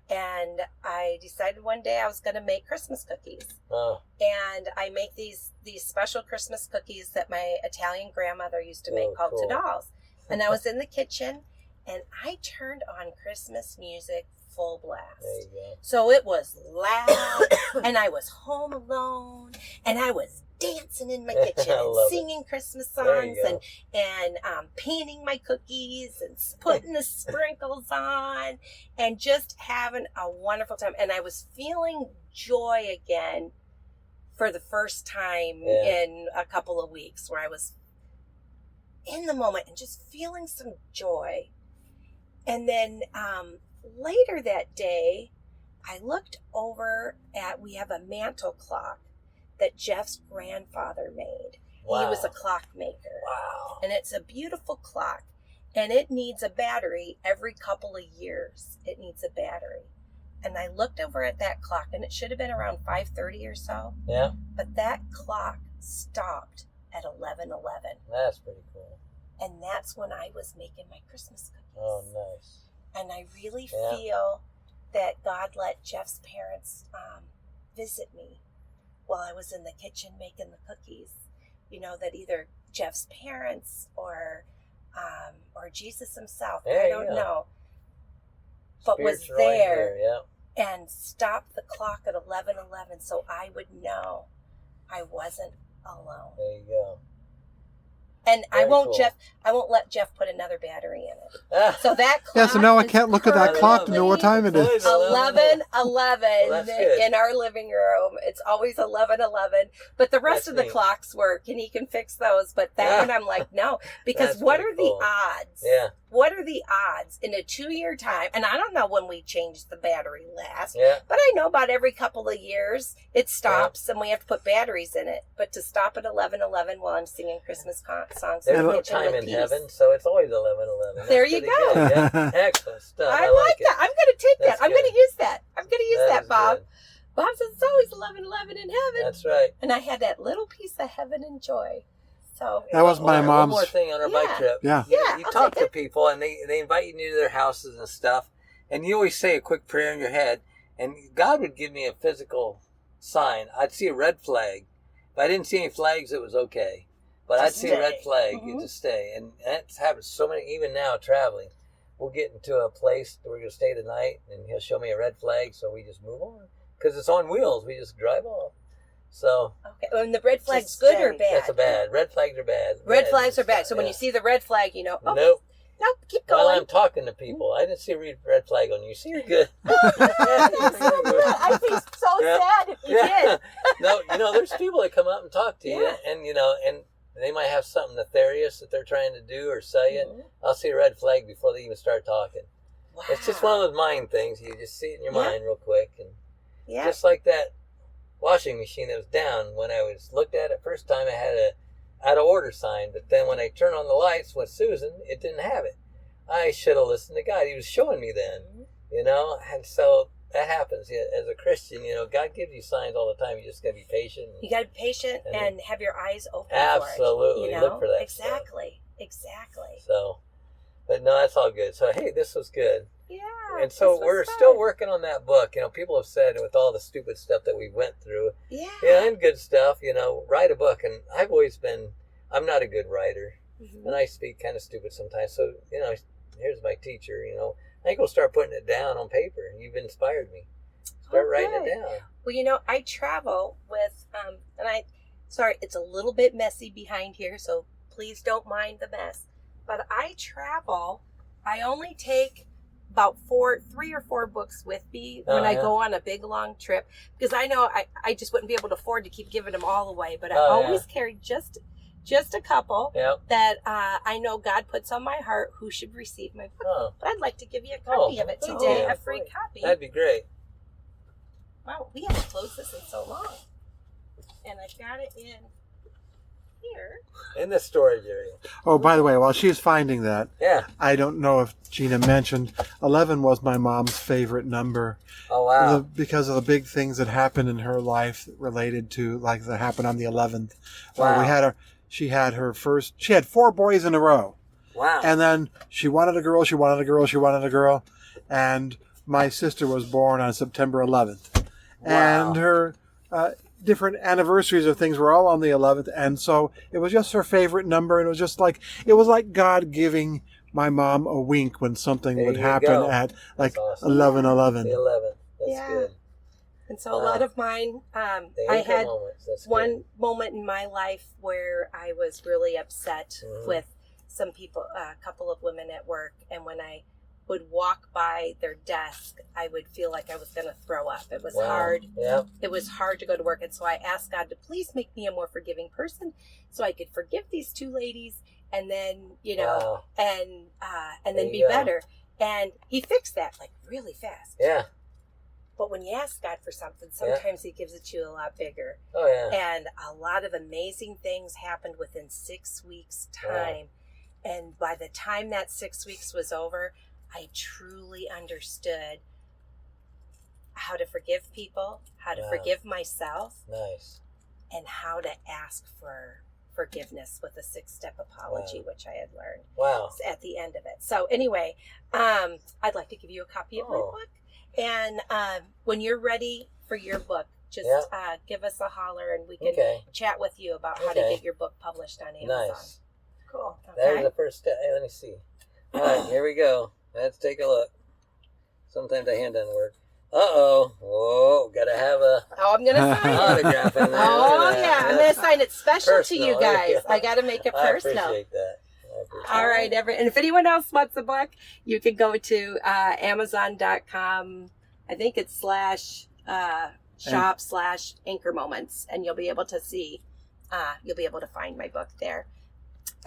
And I decided one day I was going to make Christmas cookies. Oh. And I make these special Christmas cookies that my Italian grandmother used to make called Tadals. And I was in the kitchen, and I turned on Christmas music full blast. There you go. So it was loud, and I was home alone, and I was dancing in my kitchen and singing Christmas songs and painting my cookies and putting the sprinkles on and just having a wonderful time. And I was feeling joy again for the first time in a couple of weeks, where I was in the moment and just feeling some joy. And then later that day, I looked over we have a mantle clock that Jeff's grandfather made. Wow. He was a clock maker. Wow. And it's a beautiful clock. And it needs a battery every couple of years. It needs a battery. And I looked over at that clock, and it should have been around 5:30 or so. Yeah. But that clock stopped at 11:11. That's pretty cool. And that's when I was making my Christmas cookies. Oh, nice. And I really feel that God let Jeff's parents visit me while I was in the kitchen making the cookies. You know, that either Jeff's parents or Jesus himself, I don't know, but was there and stopped the clock at 11:11 so I would know I wasn't alone. There you go. And I won't let Jeff put another battery in it. So that clock. Yeah, so now I can't look at that clock to know what time it is. 11:11 in our living room. It's always 11:11. But the rest of the clocks work, and he can fix those. But that one, I'm like, no, because what are the odds? Yeah. What are the odds in a 2-year time? And I don't know when we change the battery last. Yeah. But I know about every couple of years it stops, and we have to put batteries in it. But to stop at 11:11 while I'm singing Christmas songs, there's no time in heaven, so it's always 11:11. There you go. Yeah. Excellent stuff. I like that. I'm going to take that. I'm going to use that. I'm going to use that, Bob. Good. Bob says it's always 11:11 in heaven. That's right. And I had that little piece of heaven and joy. So that was my mom's. One more thing on our bike trip. Yeah. You talk to people, and they invite you to their houses and stuff, and you always say a quick prayer in your head, and God would give me a physical sign. I'd see a red flag. If I didn't see any flags, it was okay. But I'd see a red flag to stay. And that happens so many, even now traveling. We'll get into a place where we're going to stay the night, and he'll show me a red flag, so we just move on. Because it's on wheels. We just drive off. So. Okay. And the red flag's good or bad? That's bad. Red flags are bad. Red flags are bad. So when you see the red flag, you know, nope, keep going. While I'm talking to people, I didn't see a red flag on you. See, you're good. I'd be so sad if you did. No, there's people that come up and talk to you, and and they might have something nefarious that they're trying to do or say it. I'll see a red flag before they even start talking. Wow. It's just one of those mind things. You just see it in your mind real quick, and just like that washing machine that was down. When I looked at it first time, I had a out of order sign, but then when I turned on the lights with Susan, it didn't have it. I should have listened to God. He was showing me then, and so that happens. As a Christian, God gives you signs all the time. You just got to be patient. You got to be patient and have your eyes open. Absolutely. For it, Look for that. Exactly. So, but no, that's all good. So, hey, this was good. Yeah. And so we're still working on that book. People have said with all the stupid stuff that we went through, and good stuff, write a book. And I've always I'm not a good writer, and I speak kind of stupid sometimes. So, here's my teacher, I think we'll start putting it down on paper. You've inspired me. Start writing it down. Well, I travel with, sorry, it's a little bit messy behind here, so please don't mind the mess. But I travel, I only take about 3 or 4 books with me when I go on a big long trip, because I know I just wouldn't be able to afford to keep giving them all away, but I always carry just just a couple Yep. that I know God puts on my heart who should receive my book. Oh. But I'd like to give you a copy of it today, a free copy. That'd be great. Wow, we haven't closed this in so long. And I've got it in here. In the storage area. Oh, by the way, while she's finding that, Yeah. I don't know if Gina mentioned, 11 was my mom's favorite number. Oh, wow. Because of the big things that happened in her life related to, like, that happened on the 11th. Wow. She had 4 boys in a row. Wow. And then she wanted a girl, and my sister was born on September 11th. Wow. And her different anniversaries of things were all on the 11th, and so it was just her favorite number, and it was like God giving my mom a wink when something would happen at like awesome. 11:11. The 11th. That's good. And so a lot of mine, I had one moment in my life where I was really upset with some people, a couple of women at work, and when I would walk by their desk, I would feel like I was going to throw up. It was hard. Yep. It was hard to go to work. And so I asked God to please make me a more forgiving person so I could forgive these two ladies and then, and then be better. And he fixed that like really fast. Yeah. But when you ask God for something, sometimes he gives it to you a lot bigger. Oh, yeah. And a lot of amazing things happened within 6 weeks' time. Wow. And by the time that 6 weeks was over, I truly understood how to forgive people, how to forgive myself, and how to ask for forgiveness with a 6-step apology, which I had learned at the end of it. So anyway, I'd like to give you a copy of my book. And when you're ready for your book, just give us a holler and we can chat with you about how to get your book published on Amazon. Nice. Cool. Okay. There's the first step. Hey, let me see. All right, here we go. Let's take a look. Sometimes the hand doesn't work. Uh-oh. Whoa, gotta have a I'm going to sign autograph in there. I'm going to sign it special personal. To you guys. I got to make it personal. I appreciate that. All right, and if anyone else wants a book, you can go to Amazon.com. I think it's /shop/anchor moments, and you'll be able to see, you'll be able to find my book there.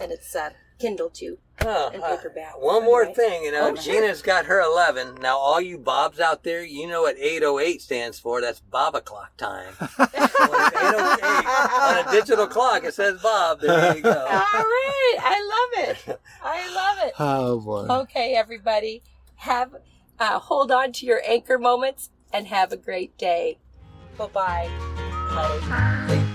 And it's Kindle too, and paperback. One more thing, Gina's got her 11. Now, all you Bobs out there, you know what 808 stands for. That's Bob o'clock time. When it's 8:08 on a digital clock, it says Bob. There you go. All right. I love it. Oh, boy. Okay, everybody. Hold on to your anchor moments and have a great day. Bye-bye. Bye.